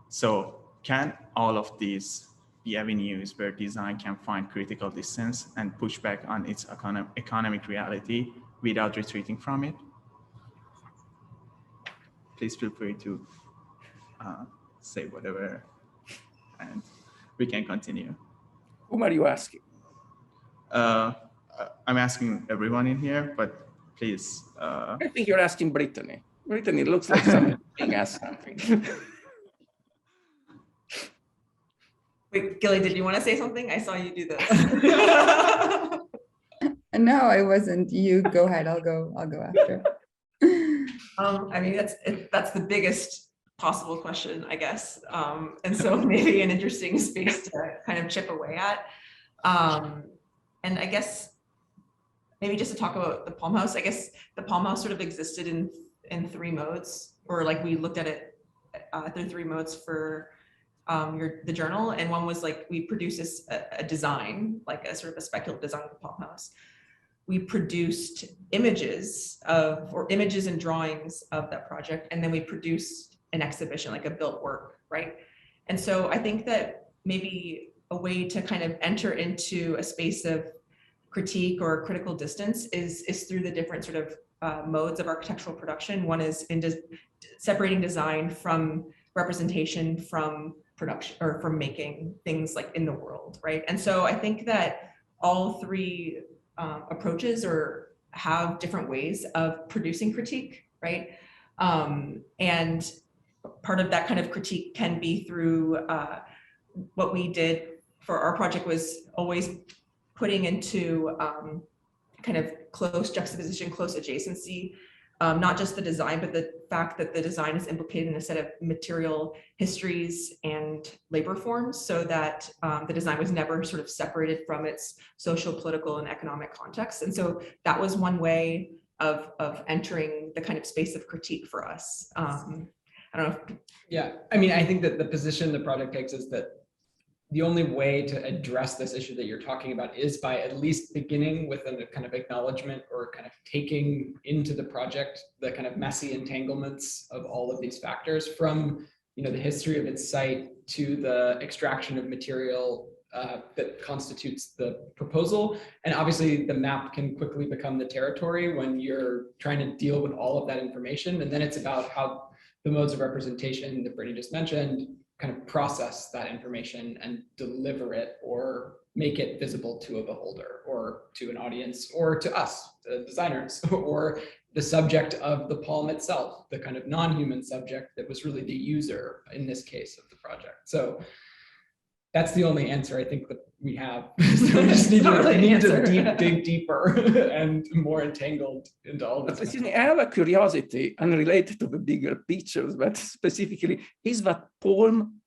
So can all of these be avenues where design can find critical distance and push back on its economic reality without retreating from it? Please feel free to say whatever, and we can continue. Whom are you asking? I'm asking everyone in here, but please. I think you're asking Brittany. Brittany looks like something being asked something. Wait, Gili, did you want to say something? I saw you do this. No, I wasn't. You go ahead. I'll go after. I mean, that's the biggest possible question, I guess. And so maybe an interesting space to kind of chip away at. And I guess maybe just to talk about the Palm House, I guess the Palm House sort of existed in 3 modes, or like we looked at it through 3 modes for the journal. And one was like, we produced a design, like a sort of a speculative design of the Palm House. we produced images and drawings of that project, and then we produced an exhibition, like a built work, right? And so I think that maybe a way to kind of enter into a space of critique or critical distance is through the different sort of modes of architectural production. One is in separating design from representation, from production, or from making things like in the world, right? And so I think that all three approaches have different ways of producing critique, right? And part of that kind of critique can be through what we did for our project was always putting into kind of close juxtaposition, close adjacency, not just the design, but the fact that the design is implicated in a set of material histories and labor forms, so that the design was never sort of separated from its social, political, and economic context. And so that was one way of entering the kind of space of critique for us. I don't know. Yeah, I mean, I think that the position the project takes is that the only way to address this issue that you're talking about is by at least beginning with a kind of acknowledgement or kind of taking into the project the kind of messy entanglements of all of these factors, from, you know, the history of its site to the extraction of material that constitutes the proposal. And obviously the map can quickly become the territory when you're trying to deal with all of that information. And then it's about how the modes of representation that Brittany just mentioned kind of process that information and deliver it or make it visible to a beholder or to an audience or to us, the designers, or the subject of the palm itself, the kind of non-human subject that was really the user in this case of the project. So that's the only answer I think that we have. So we just need to dig deeper and more entangled into all this. Excuse me, I have a curiosity unrelated to the bigger pictures, but specifically, is that poem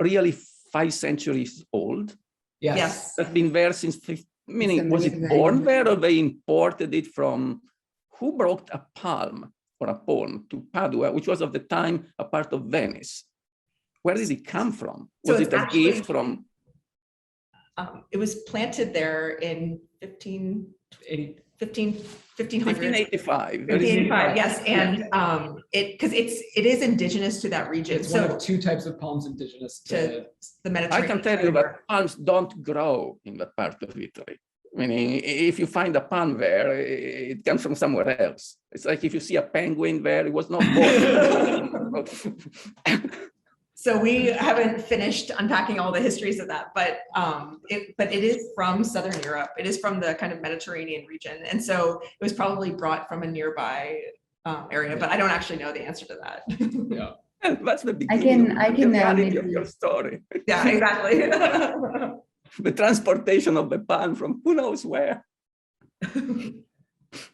really 5 centuries old? Yes. That's been there since, meaning, was it born there or they imported it from, who brought a palm or a poem to Padua, which was at the time a part of Venice? Where did it come from? Was it a gift from? It was planted there in 1500. 1585. 1585, yes, and it is indigenous to that region. It's one of 2 types of palms indigenous to the Mediterranean. I can tell you that palms don't grow in that part of Italy. Meaning, if you find a palm there, it comes from somewhere else. It's like if you see a penguin there, it was not born. So we haven't finished unpacking all the histories of that, but it is from Southern Europe. It is from the kind of Mediterranean region, and so it was probably brought from a nearby area. But I don't actually know the answer to that. Yeah, that's the beginning. I can of your story. Yeah, exactly. The transportation of the palm from who knows where.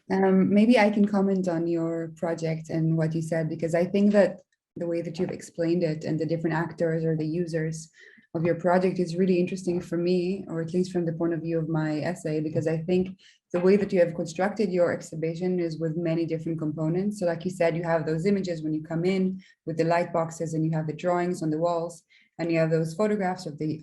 Maybe I can comment on your project and what you said, because I think that the way that you've explained it and the different actors or the users of your project is really interesting for me, or at least from the point of view of my essay, because I think the way that you have constructed your exhibition is with many different components. So like you said, you have those images when you come in with the light boxes, and you have the drawings on the walls, and you have those photographs of the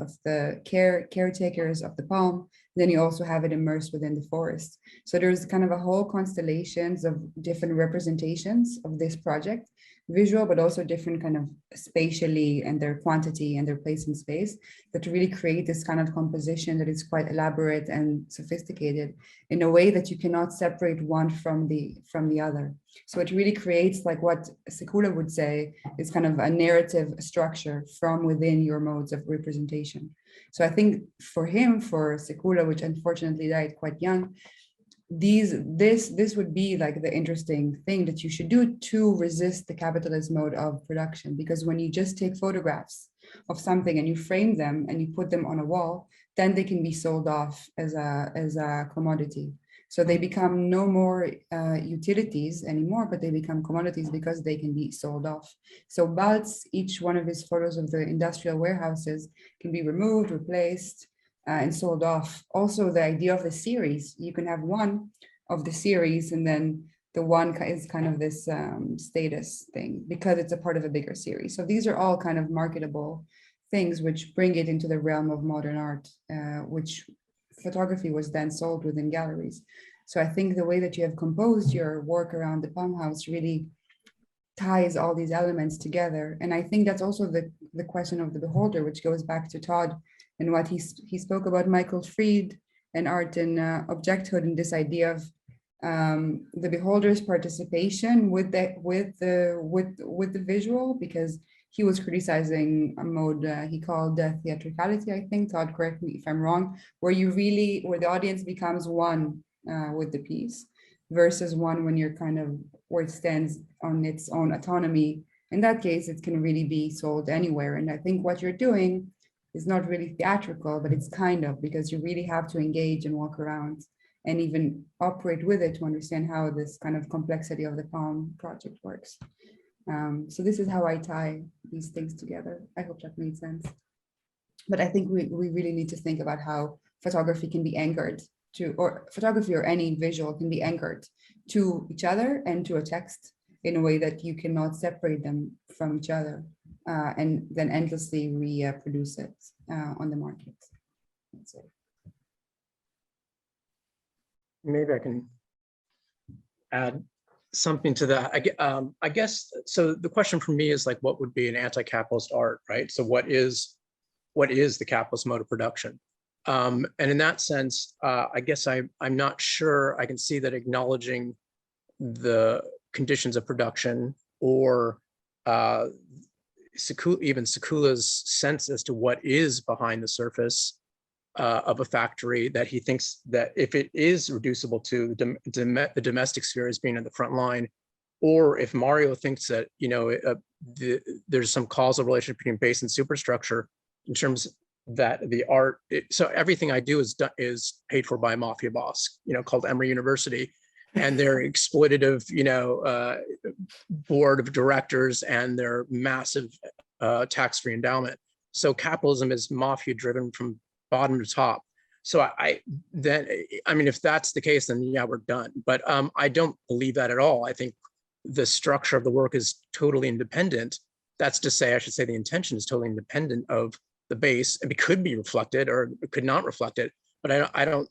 caretakers of the palm. Then you also have it immersed within the forest. So there's kind of a whole constellations of different representations of this project, visual, but also different kind of spatially and their quantity and their place in space, that really create this kind of composition that is quite elaborate and sophisticated in a way that you cannot separate one from the other. So it really creates, like what Sekura would say, is kind of a narrative structure from within your modes of representation. So I think for Sekura, which unfortunately died quite young, this would be like the interesting thing that you should do to resist the capitalist mode of production. Because when you just take photographs of something and you frame them and you put them on a wall, then they can be sold off as a commodity. So they become no more utilities anymore, but they become commodities because they can be sold off. So Baltz, each one of his photos of the industrial warehouses can be removed, replaced, and sold off. Also, the idea of the series, you can have one of the series, and then the one is kind of this status thing because it's a part of a bigger series. So these are all kind of marketable things which bring it into the realm of modern art, which photography was then sold within galleries. So I think the way that you have composed your work around the Palm House really ties all these elements together. And I think that's also the question of the beholder, which goes back to Todd and what he spoke about Michael Fried and art and objecthood, and this idea of the beholder's participation with the visual, because he was criticizing a mode he called theatricality, I think. Todd, correct me if I'm wrong, where the audience becomes one with the piece, versus one when you're kind of where it stands on its own autonomy. In that case, it can really be sold anywhere. And I think what you're doing is not really theatrical, but it's kind of, because you really have to engage and walk around and even operate with it to understand how this kind of complexity of the Palm project works. So this is how I tie these things together. I hope that made sense. But I think we really need to think about how photography can be anchored to, or photography or any visual can be anchored to each other and to a text in a way that you cannot separate them from each other and then endlessly reproduce it on the market. That's it. Maybe I can add something to that. I guess, so the question for me is like, what would be an anti-capitalist art, right? So what is the capitalist mode of production? And in that sense, I guess I'm not sure I can see that acknowledging the conditions of production or even Sekura's sense as to what is behind the surface of a factory, that he thinks that if it is reducible to the domestic sphere as being in the front line, or if Mario thinks that, you know, there's some causal relationship between base and superstructure in terms that the art, so everything I do is paid for by a mafia boss, you know, called Emory University, and their exploitative, you know, board of directors and their massive tax-free endowment. So capitalism is mafia driven from bottom to top. So I mean, if that's the case, then yeah, we're done. But I don't believe that at all. I think the structure of the work is totally independent. That's to say, I should say the intention is totally independent of the base, and it could be reflected or it could not reflect it. But I don't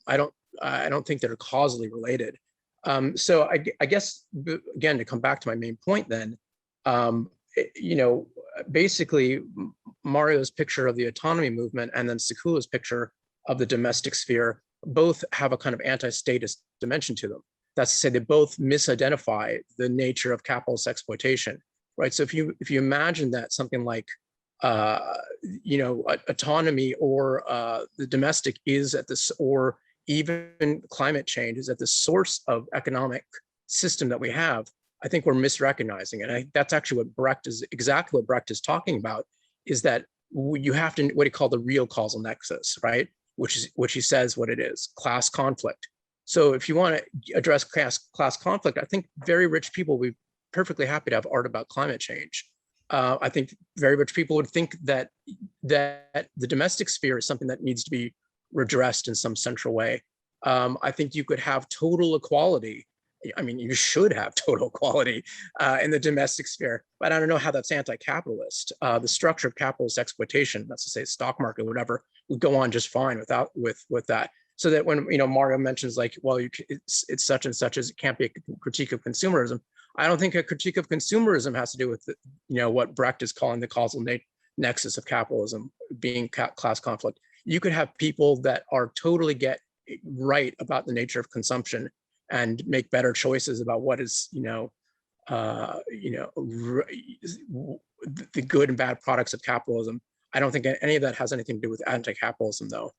think they're causally related. So I guess, again, to come back to my main point then, you know, basically Mario's picture of the autonomy movement and then Sekura's picture of the domestic sphere both have a kind of anti-statist dimension to them. That's to say, they both misidentify the nature of capitalist exploitation, right? So if you imagine that something like, you know, autonomy or the domestic is at this, or even climate change is at the source of economic system that we have, I think we're misrecognizing it. And that's actually what exactly what Brecht is talking about, is that you have to, what he called the real causal nexus, right? Which he says what it is, class conflict. So if you want to address class conflict, I think very rich people would be perfectly happy to have art about climate change. I think very rich people would think that the domestic sphere is something that needs to be redressed in some central way. I think you could have total equality. I mean, you should have total equality in the domestic sphere, but I don't know how that's anti-capitalist. The structure of capitalist exploitation, that's to say stock market, whatever, would go on just fine with that. So that when, you know, Mario mentions like, well, it's such and such as it can't be a critique of consumerism. I don't think a critique of consumerism has to do with, you know, what Brecht is calling the causal nexus of capitalism being class conflict. You could have people that are totally get right about the nature of consumption and make better choices about what is, the good and bad products of capitalism. I don't think any of that has anything to do with anti-capitalism, though.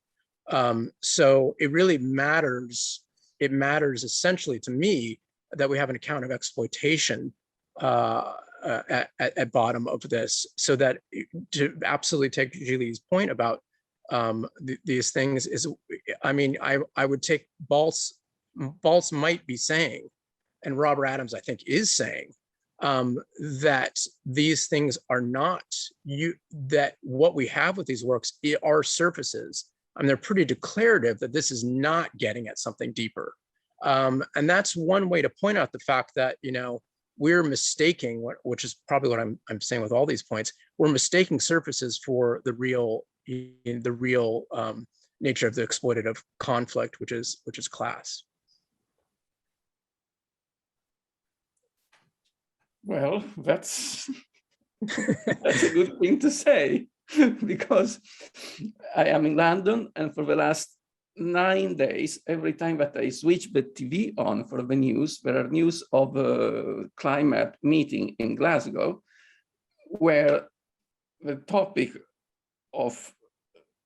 So it really matters. It matters essentially to me that we have an account of exploitation at bottom of this, so that to absolutely take Gili's point about these things is, I mean, I would take Baltz might be saying, and Robert Adams, I think, is saying, that these things are not, that what we have with these works are surfaces. I mean, they're pretty declarative that this is not getting at something deeper. And that's one way to point out the fact that, you know, we're mistaking, which is probably what I'm saying with all these points, we're mistaking surfaces for the real nature of the exploitative conflict, which is class. Well, that's a good thing to say, because I am in London, and for the last 9 days, every time that I switch the TV on for the news, there are news of a climate meeting in Glasgow, where the topic of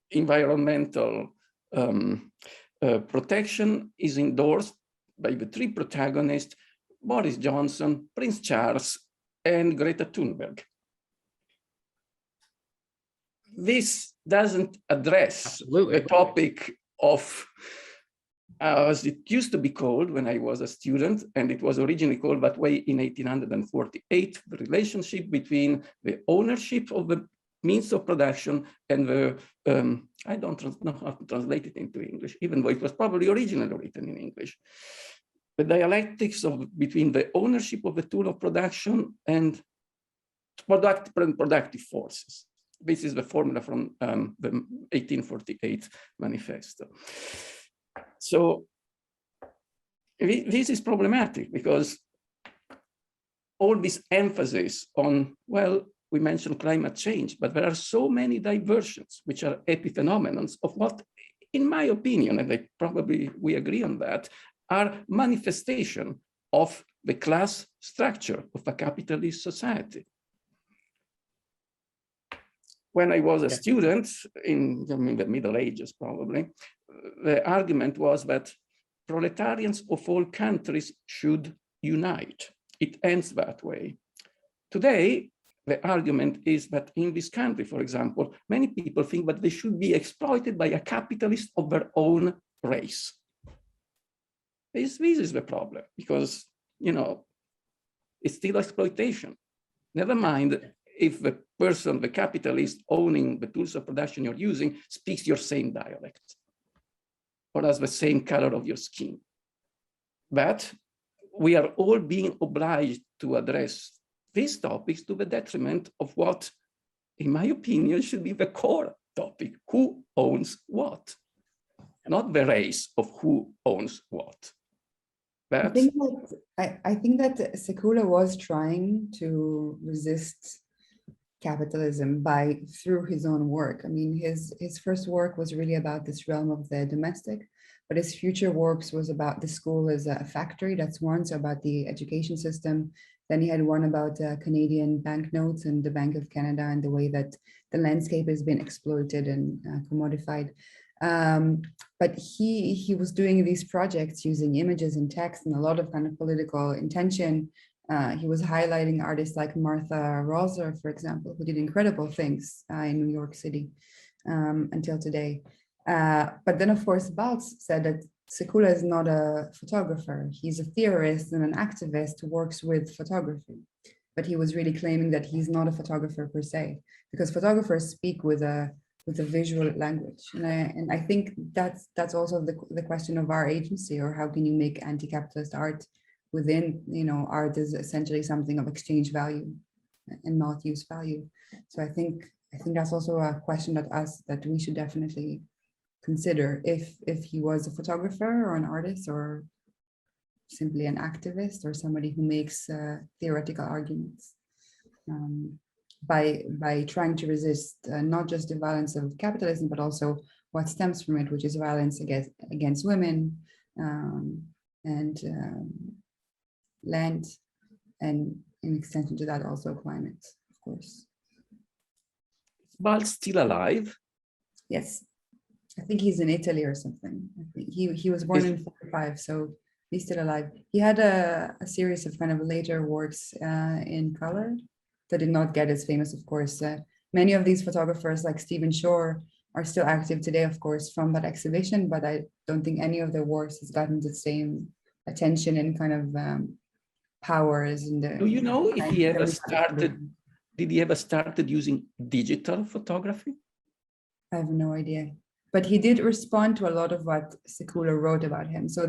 environmental protection is endorsed by the 3 protagonists, Boris Johnson, Prince Charles, and Greta Thunberg. This doesn't address the topic of, as it used to be called when I was a student, and it was originally called that way in 1848, the relationship between the ownership of the means of production and the, I don't know how to translate it into English, even though it was probably originally written in English. The dialectics between the ownership of the tool of production and productive forces. This is the formula from the 1848 manifesto. So this is problematic, because all this emphasis on, well, we mentioned climate change, but there are so many diversions which are epiphenomenons of what, in my opinion, and we agree on that, are manifestation of the class structure of a capitalist society. When I was a student in the Middle Ages, probably, the argument was that proletarians of all countries should unite. It ends that way. Today, the argument is that in this country, for example, many people think that they should be exploited by a capitalist of their own race. This is the problem, because, you know, it's still exploitation. Never mind if the person, the capitalist owning the tools of production you're using, speaks your same dialect or has the same color of your skin. But we are all being obliged to address these topics to the detriment of what, in my opinion, should be the core topic: who owns what, not the race of who owns what. But I think that Sekura was trying to resist capitalism through his own work. I mean, his first work was really about this realm of the domestic, but his future works was about the school as a factory. That's one, so about the education system. Then he had one about Canadian banknotes and the Bank of Canada and the way that the landscape has been exploited and commodified. But he was doing these projects using images and text and a lot of kind of political intention. He was highlighting artists like Martha Rosler, for example, who did incredible things in New York City until today. But then, of course, Baltz said that Sekura is not a photographer. He's a theorist and an activist who works with photography. But he was really claiming that he's not a photographer per se, because photographers speak with a visual language. And I think that's also the question of our agency, or how can you make anti-capitalist art within, you know, art is essentially something of exchange value and not use value. So I think that's also a question that we should definitely consider, if he was a photographer or an artist or simply an activist or somebody who makes theoretical arguments by trying to resist not just the violence of capitalism, but also what stems from it, which is violence against women and land, and in extension to that also climate, of course. Is Baltz still alive? Yes, I think he's in Italy or something. I think he was born in 45, so he's still alive. He had a series of kind of later works in color that did not get as famous, of course. Many of these photographers, like Stephen Shore, are still active today, of course, from that exhibition, but I don't think any of their works has gotten the same attention and kind of powers. Do you know if he ever started, did he ever started using digital photography? I have no idea. But he did respond to a lot of what Sekura wrote about him. So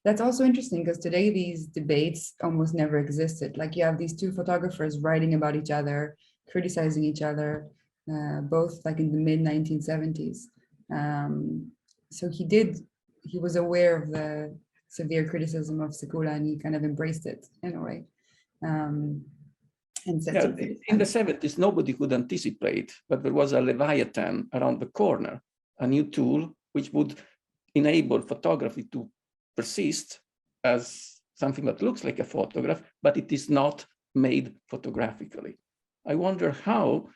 that's also interesting, because today these debates almost never existed. Like you have these two photographers writing about each other, criticizing each other, both like in the mid 1970s. So he was aware of the severe criticism of Sekura, and he kind of embraced it in a way. And Yeah, in the 70s, nobody could anticipate, but there was a Leviathan around the corner, a new tool which would enable photography to persist as something that looks like a photograph, but it is not made photographically. I wonder how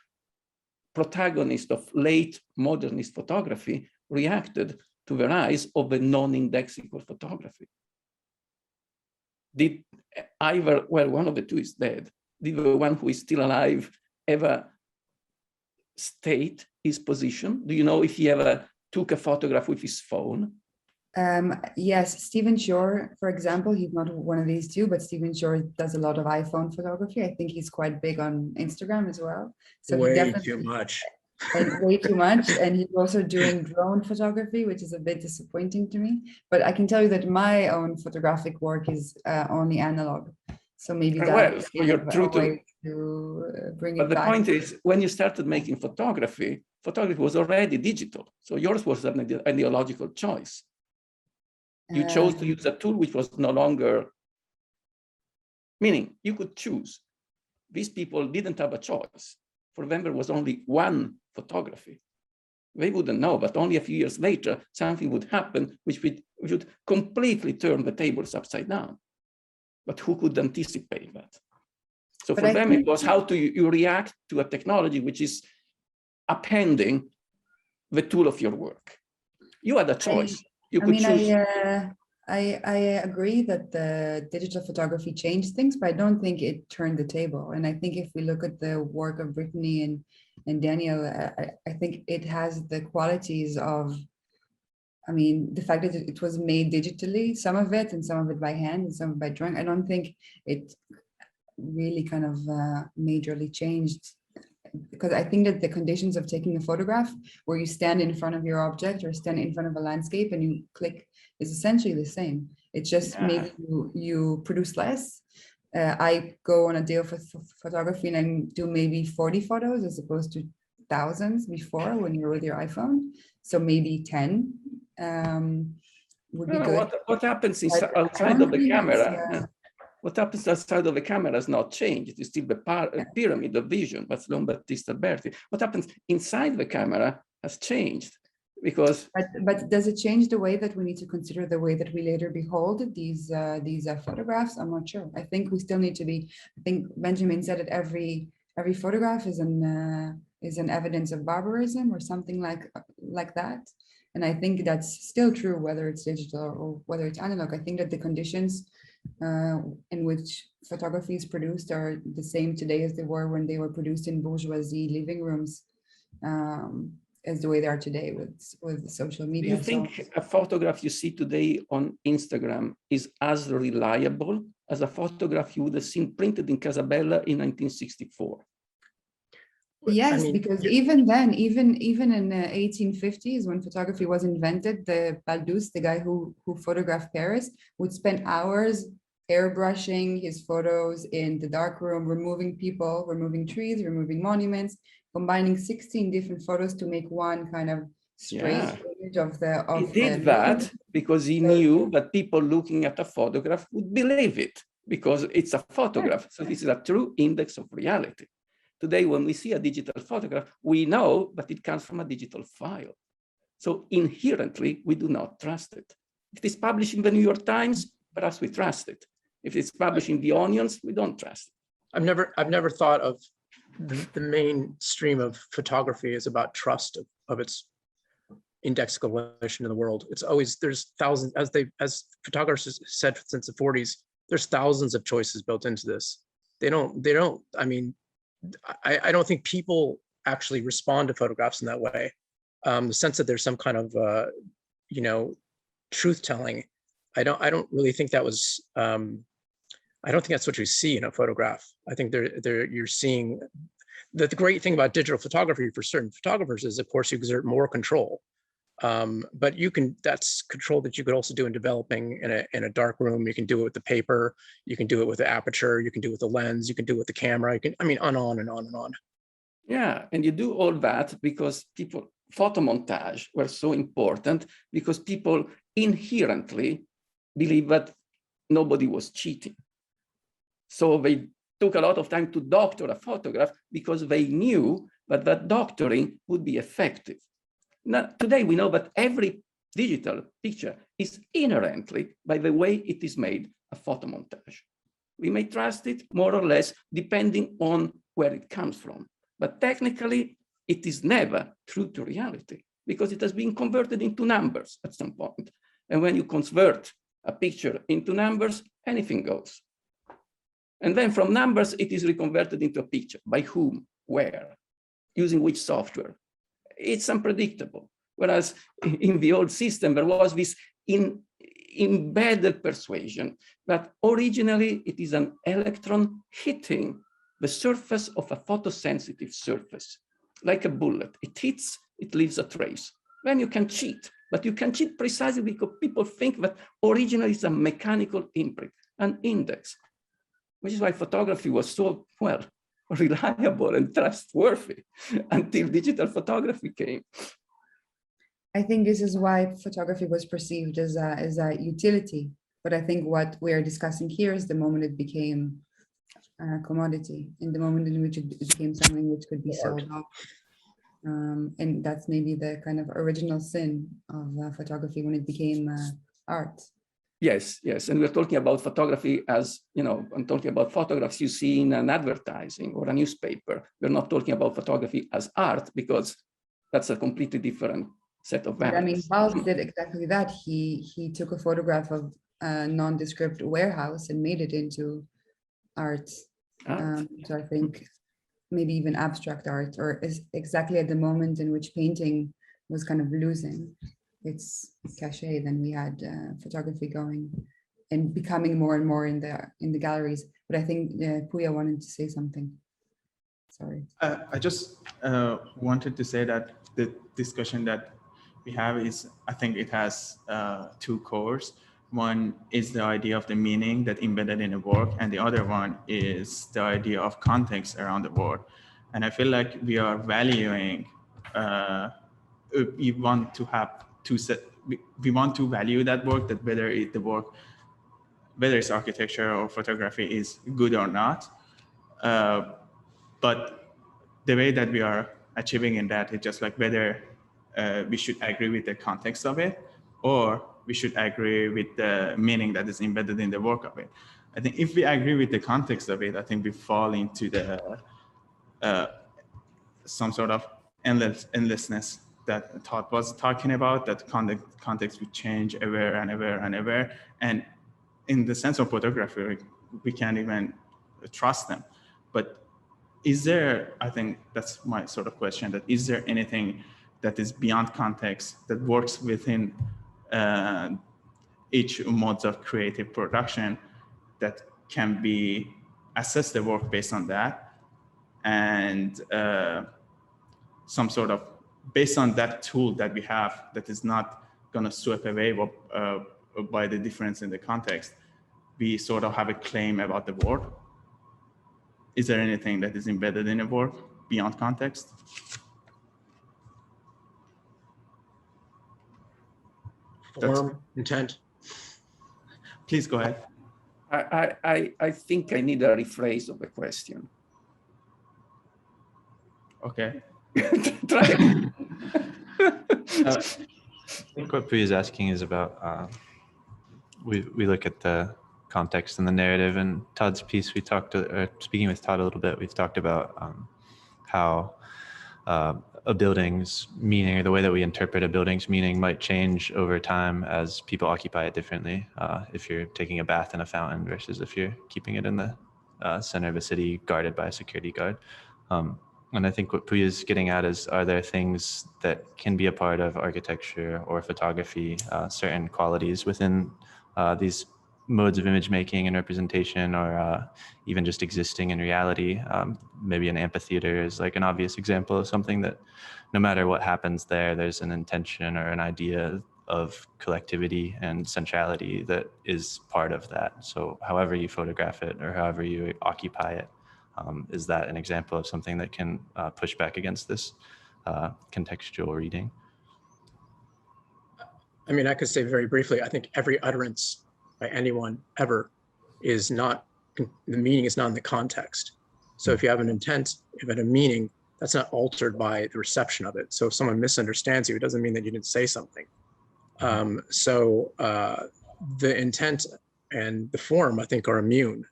protagonists of late modernist photography reacted to the rise of a non-indexical photography. Did either, well, one of the two is dead. Did the one who is still alive ever state his position? Do you know if he ever took a photograph with his phone? Yes, Stephen Shore, for example, he's not one of these two, but Stephen Shore does a lot of iPhone photography. I think he's quite big on Instagram as well. So way too much. And way too much. And he's also doing drone photography, which is a bit disappointing to me. But I can tell you that my own photographic work is only analog. So maybe that's you're true to bring it but the back. point is, when you started making photography, photography was already digital. So yours was an ideological choice. You chose to use a tool which was no longer, meaning you could choose. These people didn't have a choice. For them, there was only one photography. They wouldn't know, but only a few years later, something would happen which would completely turn the tables upside down. But who could anticipate that? So for them, it was how do you react to a technology which is appending the tool of your work. You had a choice. You could choose. I agree that the digital photography changed things, but I don't think it turned the table. And I think if we look at the work of Brittany and Daniel, I think it has the qualities of, I mean, the fact that it was made digitally, some of it, and some of it by hand, and some of it by drawing. I don't think it really kind of majorly changed, because I think that the conditions of taking a photograph where you stand in front of your object or stand in front of a landscape and you click is essentially the same. It's just maybe you produce less. I go on a day of photography and I do maybe 40 photos as opposed to thousands before when you're with your iPhone. So maybe 10 would be good. What happens outside of the camera? What happens outside of the camera has not changed. It is still the pyramid of vision, but Leon Battista Berti. What happens inside the camera has changed because. But does it change the way that we need to consider the way that we later behold these photographs? I'm not sure. I think we still need to be. I think Benjamin said that every photograph is an evidence of barbarism or something like that. And I think that's still true whether it's digital or whether it's analog. I think that the conditions in which photography is produced are the same today as they were when they were produced in bourgeoisie living rooms, as the way they are today with social media. Do you think a photograph you see today on Instagram is as reliable as a photograph you would have seen printed in Casabella in 1964? Yes, because even then, even in the 1850s, when photography was invented, the Baldus, the guy who photographed Paris, would spend hours airbrushing his photos in the darkroom, removing people, removing trees, removing monuments, combining 16 different photos to make one kind of straight image of the. He did that because he knew that people looking at a photograph would believe it because it's a photograph. So this is a true index of reality. Today, when we see a digital photograph, we know that it comes from a digital file. So inherently, we do not trust it. If it is published in the New York Times, perhaps we trust it. If it's published in The Onions, we don't trust it. I've never thought of the main stream of photography is about trust of its indexicalization in the world. It's always, there's thousands, as photographers said since the 40s, there's thousands of choices built into this. I don't think people actually respond to photographs in that way. The sense that there's some kind of, truth telling. I don't really think that was, I don't think that's what you see in a photograph. I think you're seeing, the great thing about digital photography for certain photographers is, of course, you exert more control. But that's control that you could also do in developing in a dark room. You can do it with the paper, you can do it with the aperture, you can do it with the lens, you can do it with the camera, on and on and on and on. Yeah, and you do all that because photo montage were so important because people inherently believe that nobody was cheating. So they took a lot of time to doctor a photograph because they knew that doctoring would be effective. Now, today we know that every digital picture is inherently, by the way it is made, a photomontage. We may trust it more or less depending on where it comes from, but technically it is never true to reality because it has been converted into numbers at some point. And when you convert a picture into numbers, anything goes. And then from numbers, it is reconverted into a picture. By whom, where, using which software? It's unpredictable. Whereas in the old system, there was this embedded persuasion that originally it is an electron hitting the surface of a photosensitive surface, like a bullet. It hits, it leaves a trace. Then you can cheat, but you can cheat precisely because people think that originally it's a mechanical imprint, an index, which is why photography was so, well, reliable and trustworthy until digital photography came. I think this is why photography was perceived as a utility. But I think what we are discussing here is the moment it became a commodity, in the moment in which it became something which could be sold off. And that's maybe the kind of original sin of photography when it became art. Yes, yes. And we're talking about photography as, I'm talking about photographs you see in an advertising or a newspaper. We're not talking about photography as art because that's a completely different set of values. I mean, Balz did exactly that. He took a photograph of a nondescript warehouse and made it into art. So I think maybe even abstract art, or is exactly at the moment in which painting was kind of losing its cachet, then we had photography going and becoming more and more in the galleries. But I think Puya wanted to say something. Sorry. I just wanted to say that the discussion that we have is, I think it has two cores. One is the idea of the meaning that embedded in a work, and the other one is the idea of context around the work. And I feel like we are valuing, we want to have two set, we want to value that work, that whether whether it's architecture or photography is good or not. But the way that we are achieving in that is just like whether we should agree with the context of it, or we should agree with the meaning that is embedded in the work of it. I think if we agree with the context of it, I think we fall into the some sort of endlessness that Todd was talking about, that context would change ever and ever and ever. And in the sense of photography, we can't even trust them. But is there, I think that's my sort of question, that is there anything that is beyond context that works within each modes of creative production that can be assess the work based on that, and some sort of based on that tool that we have that is not going to sweep away by the difference in the context, we sort of have a claim about the work? Is there anything that is embedded in a work beyond context? Form, intent. Please go ahead. I think I need a rephrase of the question. Okay. Try. I think what Puya is asking is about, we look at the context and the narrative. And Todd's piece, we talked, speaking with Todd a little bit, we've talked about how a building's meaning, or the way that we interpret a building's meaning, might change over time as people occupy it differently. If you're taking a bath in a fountain versus if you're keeping it in the center of a city guarded by a security guard. And I think what Puya is getting at is, are there things that can be a part of architecture or photography, certain qualities within these modes of image making and representation, or even just existing in reality? Maybe an amphitheater is like an obvious example of something that no matter what happens there, there's an intention or an idea of collectivity and centrality that is part of that. So however you photograph it or however you occupy it, is that an example of something that can push back against this contextual reading? I mean, I could say very briefly, I think every utterance by anyone ever is not the meaning is not in the context. So if you have an intent, if you have a meaning, that's not altered by the reception of it. So if someone misunderstands you, it doesn't mean that you didn't say something. The intent and the form, I think, are immune.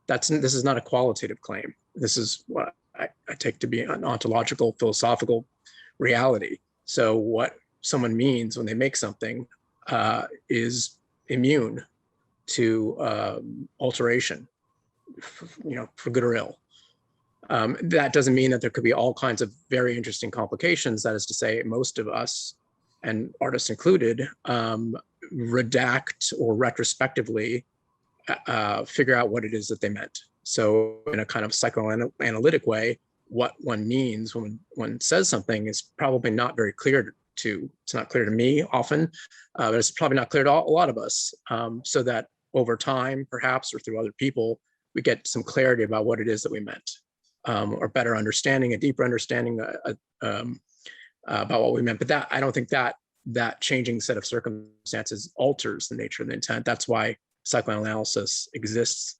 This is not a qualitative claim. This is what I take to be an ontological, philosophical reality. So what someone means when they make something is immune to alteration, for good or ill. That doesn't mean that there could be all kinds of very interesting complications. That is to say, most of us, and artists included, redact or retrospectively figure out what it is that they meant. So in a kind of psychoanalytic way, what one means when one says something is probably not very clear it's not clear to me often, but it's probably not clear to a lot of us. So that over time, perhaps, or through other people, we get some clarity about what it is that we meant, or better understanding, a deeper understanding about what we meant. But I don't think that changing set of circumstances alters the nature of the intent. That's why psychoanalysis exists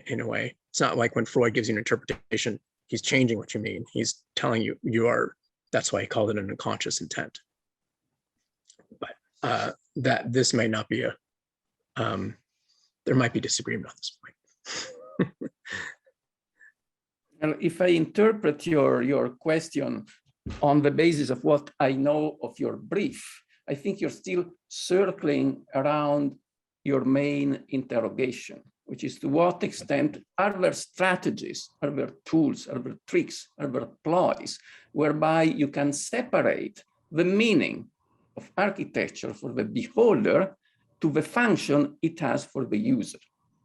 in a way. It's not like when Freud gives you an interpretation, he's changing what you mean. He's telling you that's why he called it an unconscious intent. But that this may not be there might be disagreement on this point. And if I interpret your question on the basis of what I know of your brief, I think you're still circling around your main interrogation, which is to what extent are there strategies, are there tools, are there tricks, are there ploys, whereby you can separate the meaning of architecture for the beholder to the function it has for the user.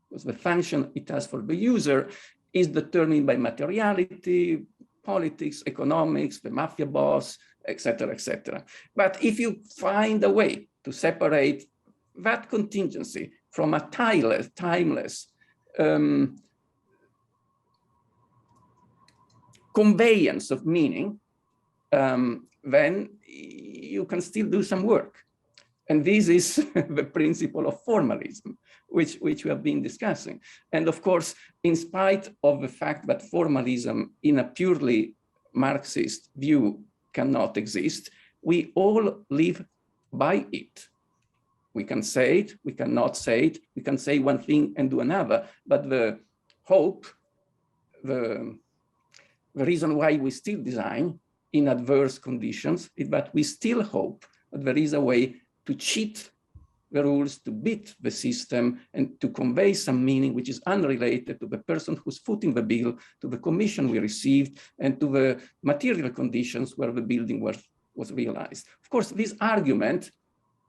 Because the function it has for the user is determined by materiality, politics, economics, the mafia boss, etc., etc. But if you find a way to separate that contingency from a timeless conveyance of meaning, then you can still do some work. And this is the principle of formalism, which we have been discussing. And of course, in spite of the fact that formalism in a purely Marxist view cannot exist, we all live by it. We can say it, we cannot say it, we can say one thing and do another, but the hope, the reason why we still design in adverse conditions is that we still hope that there is a way to cheat the rules, to beat the system, and to convey some meaning which is unrelated to the person who's footing the bill, to the commission we received, and to the material conditions where the building was realized. Of course, this argument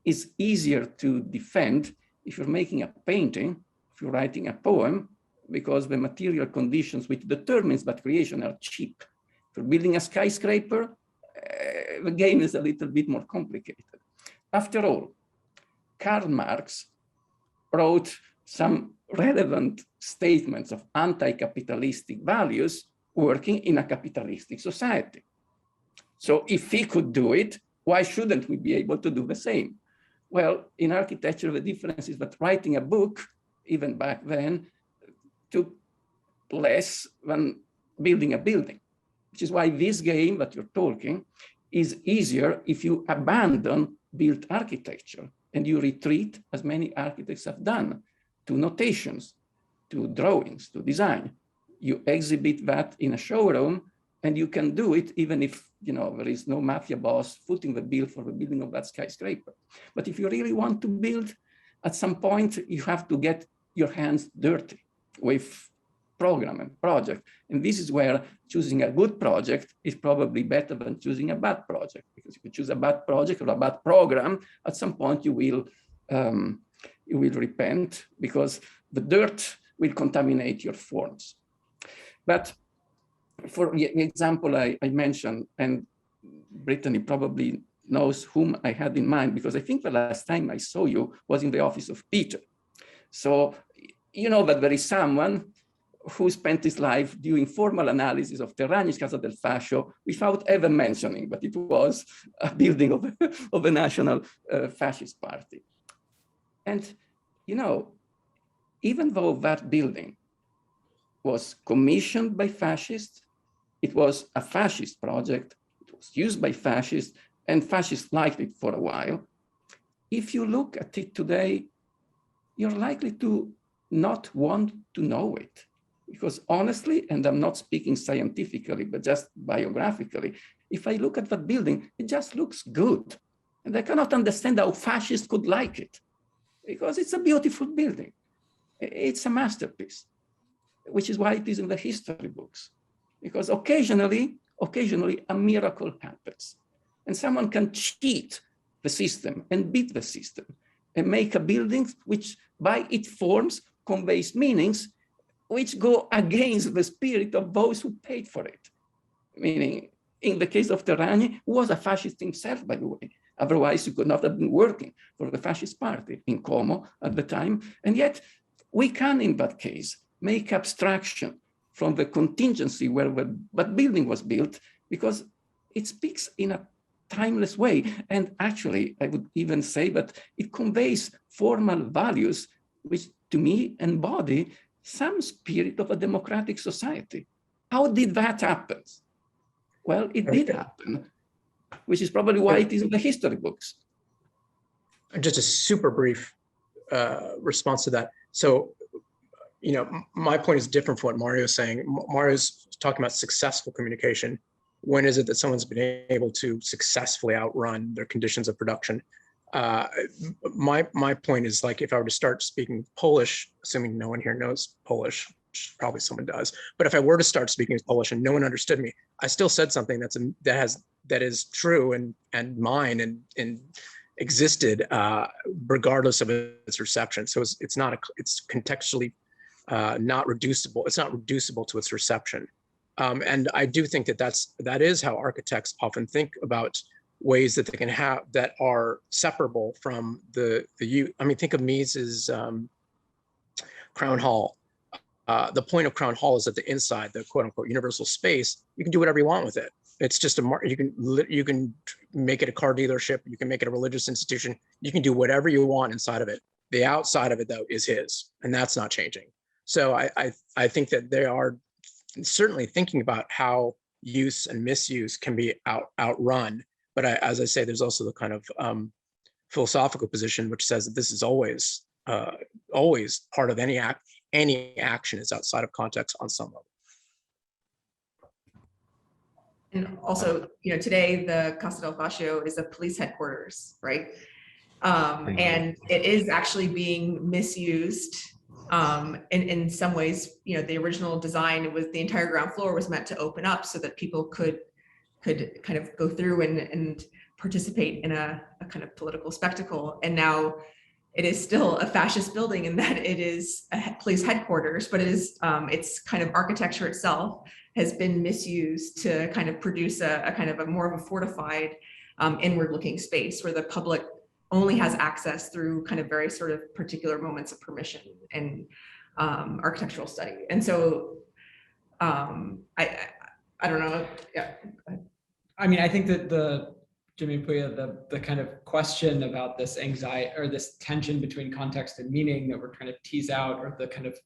is easier to defend if you're making a painting, if you're writing a poem, because the material conditions which determines that creation are cheap. If you're building a skyscraper, the game is a little bit more complicated. After all, Karl Marx wrote some relevant statements of anti-capitalistic values working in a capitalistic society. So if he could do it, why shouldn't we be able to do the same? Well, in architecture, the difference is that writing a book, even back then, took less than building a building, which is why this game that you're talking is easier if you abandon built architecture and you retreat, as many architects have done, to notations, to drawings, to design. You exhibit that in a showroom, and you can do it even if there is no mafia boss footing the bill for the building of that skyscraper. But if you really want to build, at some point you have to get your hands dirty with program and project. And this is where choosing a good project is probably better than choosing a bad project, because if you choose a bad project or a bad program, at some point you will repent, because the dirt will contaminate your forms. But for the example I mentioned, and Brittany probably knows whom I had in mind, because I think the last time I saw you was in the office of Peter. So you know that there is someone who spent his life doing formal analysis of Terragni's Casa del Fascio without ever mentioning that it was a building of a national fascist party. And even though that building was commissioned by fascists. It was a fascist project. It was used by fascists, and fascists liked it for a while. If you look at it today, you're likely to not want to know it. Because honestly, and I'm not speaking scientifically, but just biographically, if I look at that building, it just looks good. And I cannot understand how fascists could like it, because it's a beautiful building. It's a masterpiece, which is why it is in the history books. Because occasionally a miracle happens. And someone can cheat the system and beat the system and make a building which by its forms conveys meanings which go against the spirit of those who paid for it. Meaning, in the case of Terragni, who was a fascist himself, by the way. Otherwise, he could not have been working for the fascist party in Como at the time. And yet, we can, in that case, make abstraction from the contingency where that building was built, because it speaks in a timeless way. And actually, I would even say that it conveys formal values, which to me embody some spirit of a democratic society. How did that happen? Well, it did happen, which is probably why it is in the history books. Just a super brief response to that. So, you know, my point is different from what Mario's saying. Mario's talking about successful communication. When is it that someone's been able to successfully outrun their conditions of production? My point is, like, if I were to start speaking Polish, assuming no one here knows Polish, probably someone does, but if I were to start speaking Polish and no one understood me, I still said something that is true and mine and existed regardless of its reception. So it's contextually not reducible. It's not reducible to its reception. And I do think that is how architects often think about ways that they can have that are separable from the I mean, think of Mies's Crown Hall. The point of Crown Hall is that the inside, the quote unquote universal space, you can do whatever you want with it. It's just you can make it a car dealership, you can make it a religious institution, you can do whatever you want inside of it. The outside of it, though, is his, and that's not changing. So I think that they are certainly thinking about how use and misuse can be outrun. But as I say, there's also the kind of philosophical position which says that this is always part of any action is outside of context on some level. And also, you know, today the Casa del Fascio is a police headquarters, right? And it is actually being misused in some ways. You know, the original design was the entire ground floor was meant to open up so that people could kind of go through and participate in a kind of political spectacle. And now it is still a fascist building in that it is a police headquarters, but it is its kind of architecture itself has been misused to kind of produce a kind of a more of a fortified inward looking space where the public only has access through kind of very sort of particular moments of permission and architectural study. And so I don't know. Yeah. I mean, I think that Jimmy and Puya, the kind of question about this anxiety or this tension between context and meaning that we're trying to tease out, or the kind of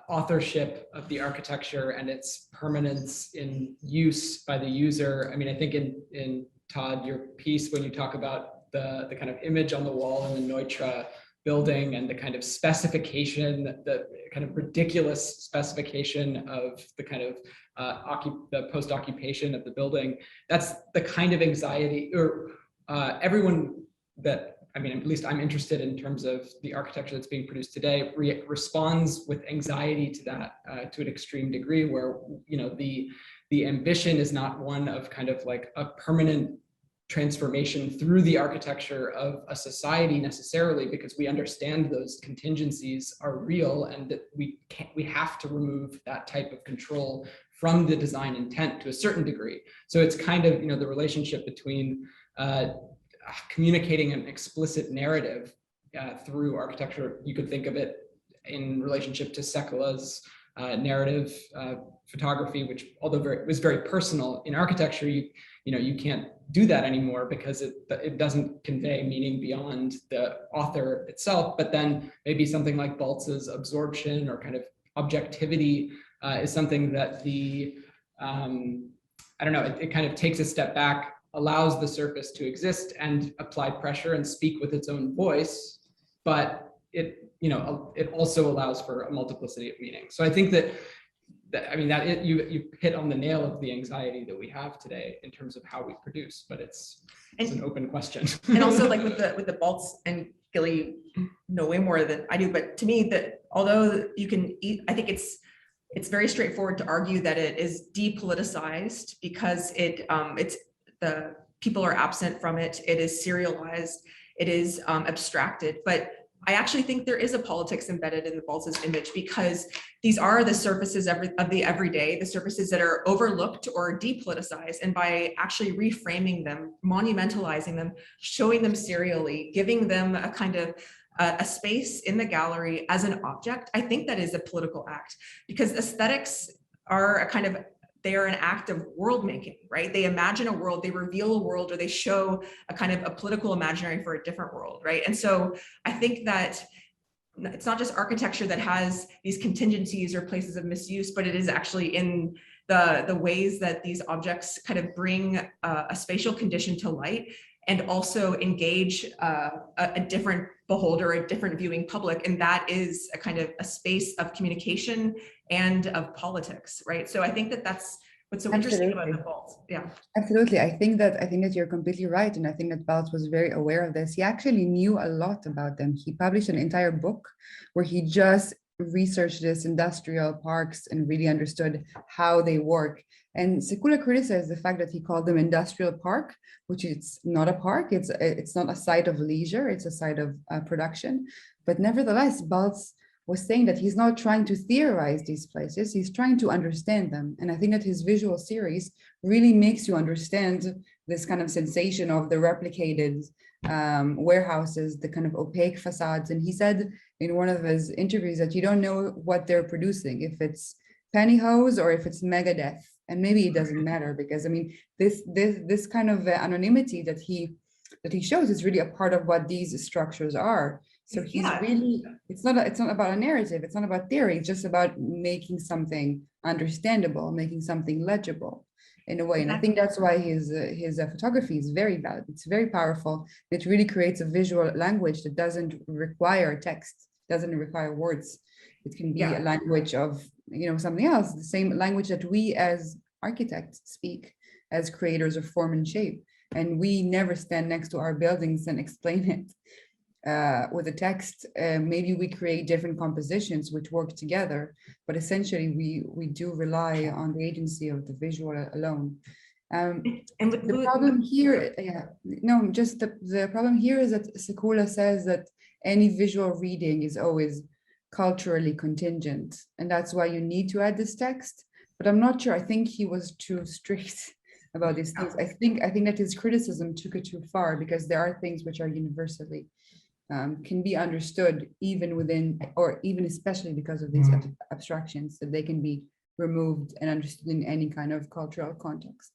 authorship of the architecture and its permanence in use by the user. I mean, I think in Todd, your piece, when you talk about the kind of image on the wall in the Neutra building and the kind of specification, the kind of ridiculous specification of the kind of the post-occupation of the building, that's the kind of anxiety, or everyone that, I mean, at least I'm interested in terms of the architecture that's being produced today, responds with anxiety to that to an extreme degree, where, you know, the ambition is not one of kind of like a permanent transformation through the architecture of a society necessarily, because we understand those contingencies are real and that we have to remove that type of control from the design intent to a certain degree. So it's kind of, you know, the relationship between communicating an explicit narrative through architecture. You could think of it in relationship to Sekura's narrative photography, which, although was very personal in architecture, you can't do that anymore because it doesn't convey meaning beyond the author itself. But then maybe something like Baltz's absorption or kind of objectivity is something that I don't know, it kind of takes a step back, allows the surface to exist and apply pressure and speak with its own voice, but it also allows for a multiplicity of meaning. So I think that you hit on the nail of the anxiety that we have today in terms of how we produce, but it's an open question. And also, like with the Baltz, and Gili know way more than I do, but to me, that although you can eat, I think it's very straightforward to argue that it is depoliticized because it's the people are absent from it. It is serialized. It is abstracted. But I actually think there is a politics embedded in the Baltz's image, because these are the surfaces of the everyday, the surfaces that are overlooked or depoliticized. And by actually reframing them, monumentalizing them, showing them serially, giving them a kind of a space in the gallery as an object, I think that is a political act, because aesthetics are they are an act of world making, right? They imagine a world, they reveal a world, or they show a kind of a political imaginary for a different world, right? And so I think that it's not just architecture that has these contingencies or places of misuse, but it is actually in the ways that these objects kind of bring a spatial condition to light, and also engage a different beholder, a different viewing public. And that is a kind of a space of communication and of politics, right? So I think that that's what's so interesting about the Baltz. Yeah. Absolutely. I think that you're completely right. And I think that Baltz was very aware of this. He actually knew a lot about them. He published an entire book where he just researched this industrial parks and really understood how they work. And Sekura criticized the fact that he called them industrial park, which is not a park. It's not a site of leisure. It's a site of production. But nevertheless, Baltz was saying that he's not trying to theorize these places. He's trying to understand them. And I think that his visual series really makes you understand this kind of sensation of the replicated warehouses, the kind of opaque facades. And he said in one of his interviews that you don't know what they're producing, if it's pantyhose or if it's Megadeth. And maybe it doesn't matter, because I mean, this kind of anonymity that he shows is really a part of what these structures are. So he's really, it's not about a narrative, it's not about theory, it's just about making something understandable, making something legible in a way. And I think that's why his photography is very valid. It's very powerful. It really creates a visual language that doesn't require text, doesn't require words. It can be a language of, something else, the same language that we as architects speak, as creators of form and shape. And we never stand next to our buildings and explain it with a text. Maybe we create different compositions which work together, but essentially we do rely on the agency of the visual alone. And the problem here, the problem here is that Sekura says that any visual reading is always culturally contingent, and that's why you need to add this text. But I'm not sure. I think he was too strict about these things. I think that his criticism took it too far, because there are things which are universally can be understood even within, or even especially because of these abstractions, that they can be removed and understood in any kind of cultural context.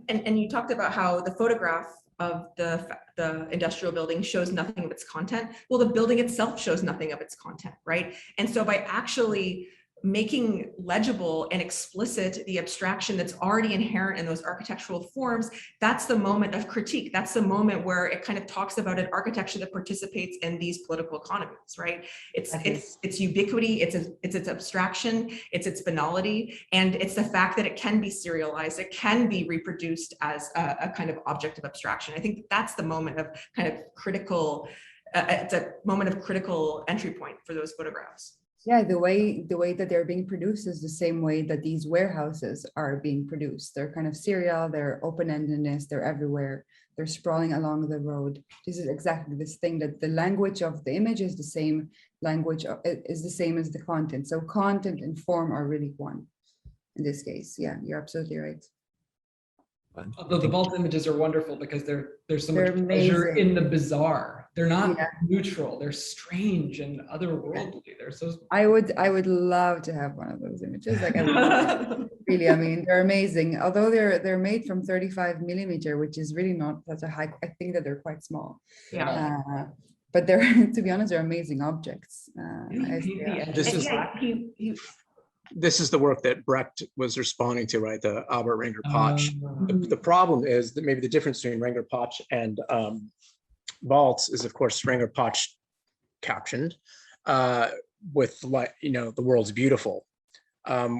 And you talked about how the photograph of the industrial building shows nothing of its content. Well, the building itself shows nothing of its content, right? And so by actually making legible and explicit the abstraction that's already inherent in those architectural forms, that's the moment of critique. That's the moment where it kind of talks about an architecture that participates in these political economies, right? It's ubiquity, it's its abstraction, it's its banality, and it's the fact that it can be serialized, it can be reproduced as a kind of object of abstraction. I think that's the moment of kind of critical, it's a moment of critical entry point for those photographs. Yeah, the way that they're being produced is the same way that these warehouses are being produced. They're kind of serial, they're open-endedness, they're everywhere, they're sprawling along the road. This is exactly this thing, that the language of the image is the same language, is the same as the content. So content and form are really one in this case. Yeah, you're absolutely right. Although the Baltz images are wonderful because there's so much pleasure in the bizarre. They're not neutral. They're strange and otherworldly. They're so. I would love to have one of those images. Like really, I mean, they're amazing. Although they're made from 35 millimeter, which is really not such a high. I think that they're quite small. Yeah. But they're, to be honest, they're amazing objects. this is the work that Brecht was responding to, right? The Albert Renger-Potch. The problem is that maybe the difference between Renger-Potch and Waltz is, of course, Renger-Potch captioned with, like, the world's beautiful,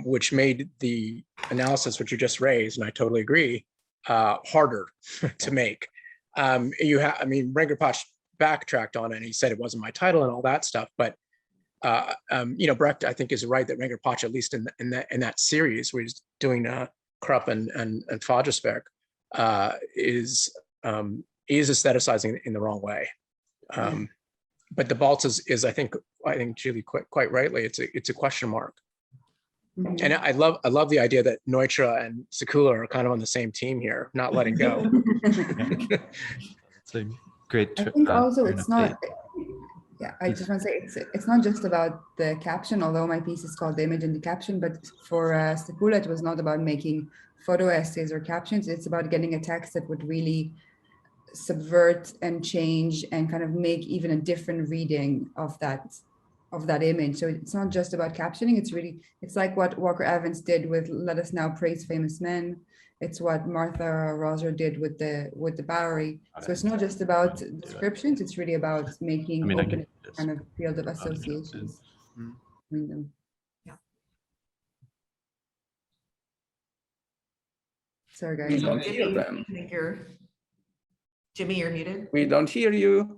which made the analysis which you just raised, and I totally agree, harder to make. Renger-Potch backtracked on it, and he said it wasn't my title and all that stuff, but Brecht, I think, is right that Renger-Potch, at least in that series where he's doing Krupp and Fagersberg, is aestheticizing in the wrong way. But the Baltz is I think Gili quite rightly, it's a question mark. And I love the idea that Neutra and Sekura are kind of on the same team here, not letting go. It's a great. I think also it's not. Yeah, I just want to say it's not just about the caption, although my piece is called The Image in the Caption, but for Sekura, it was not about making photo essays or captions. It's about getting a text that would really subvert and change and kind of make even a different reading of that image. So it's not just about captioning. It's like what Walker Evans did with Let Us Now Praise Famous Men. It's what Martha Rosser did with the Bowery. So it's not just about descriptions. It's really about making open kind of field of associations between them. Yeah. Sorry, We guys. don't hear them. I think Jimmy, you're muted. We don't hear you.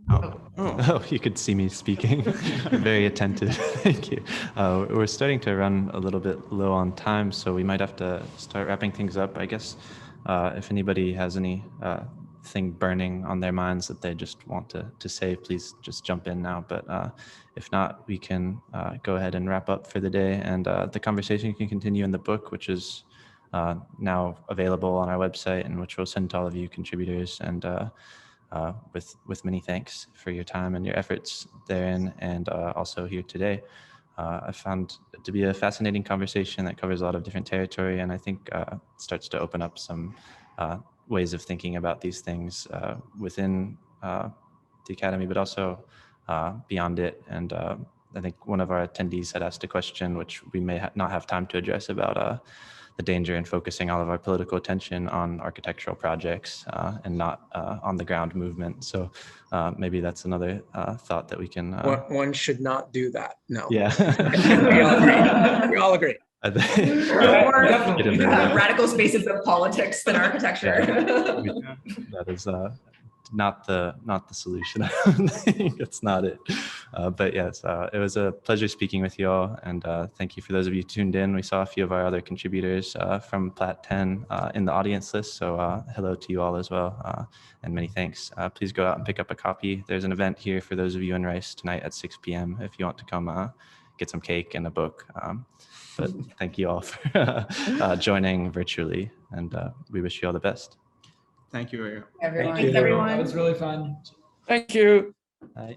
Oh, you could see me speaking. Very attentive. Thank you. We're starting to run a little bit low on time, so we might have to start wrapping things up. I guess if anybody has any thing burning on their minds that they just want to say, please just jump in now. But if not, we can go ahead and wrap up for the day. And the conversation can continue in the book, which is now available on our website, and which we'll send to all of you contributors. And with many thanks for your time and your efforts therein, and also here today. I found it to be a fascinating conversation that covers a lot of different territory, and I think starts to open up some ways of thinking about these things within the Academy, but also beyond it. And I think one of our attendees had asked a question, which we may not have time to address, about the danger in focusing all of our political attention on architectural projects and not on the ground movement. So maybe that's another thought that we can. One should not do that. No. Yeah. We all agree. More radical spaces of politics than architecture. That is not the solution. I don't think it's not it. But yes, it was a pleasure speaking with you all, and thank you for those of you tuned in. We saw a few of our other contributors from PLAT 10 in the audience list, so hello to you all as well, and many thanks. Please go out and pick up a copy. There's an event here for those of you in Rice tonight at 6 p.m. if you want to come get some cake and a book. But thank you all for joining virtually, and we wish you all the best. Thank you. Everyone. Thanks, everyone. That was really fun. Thank you. Bye.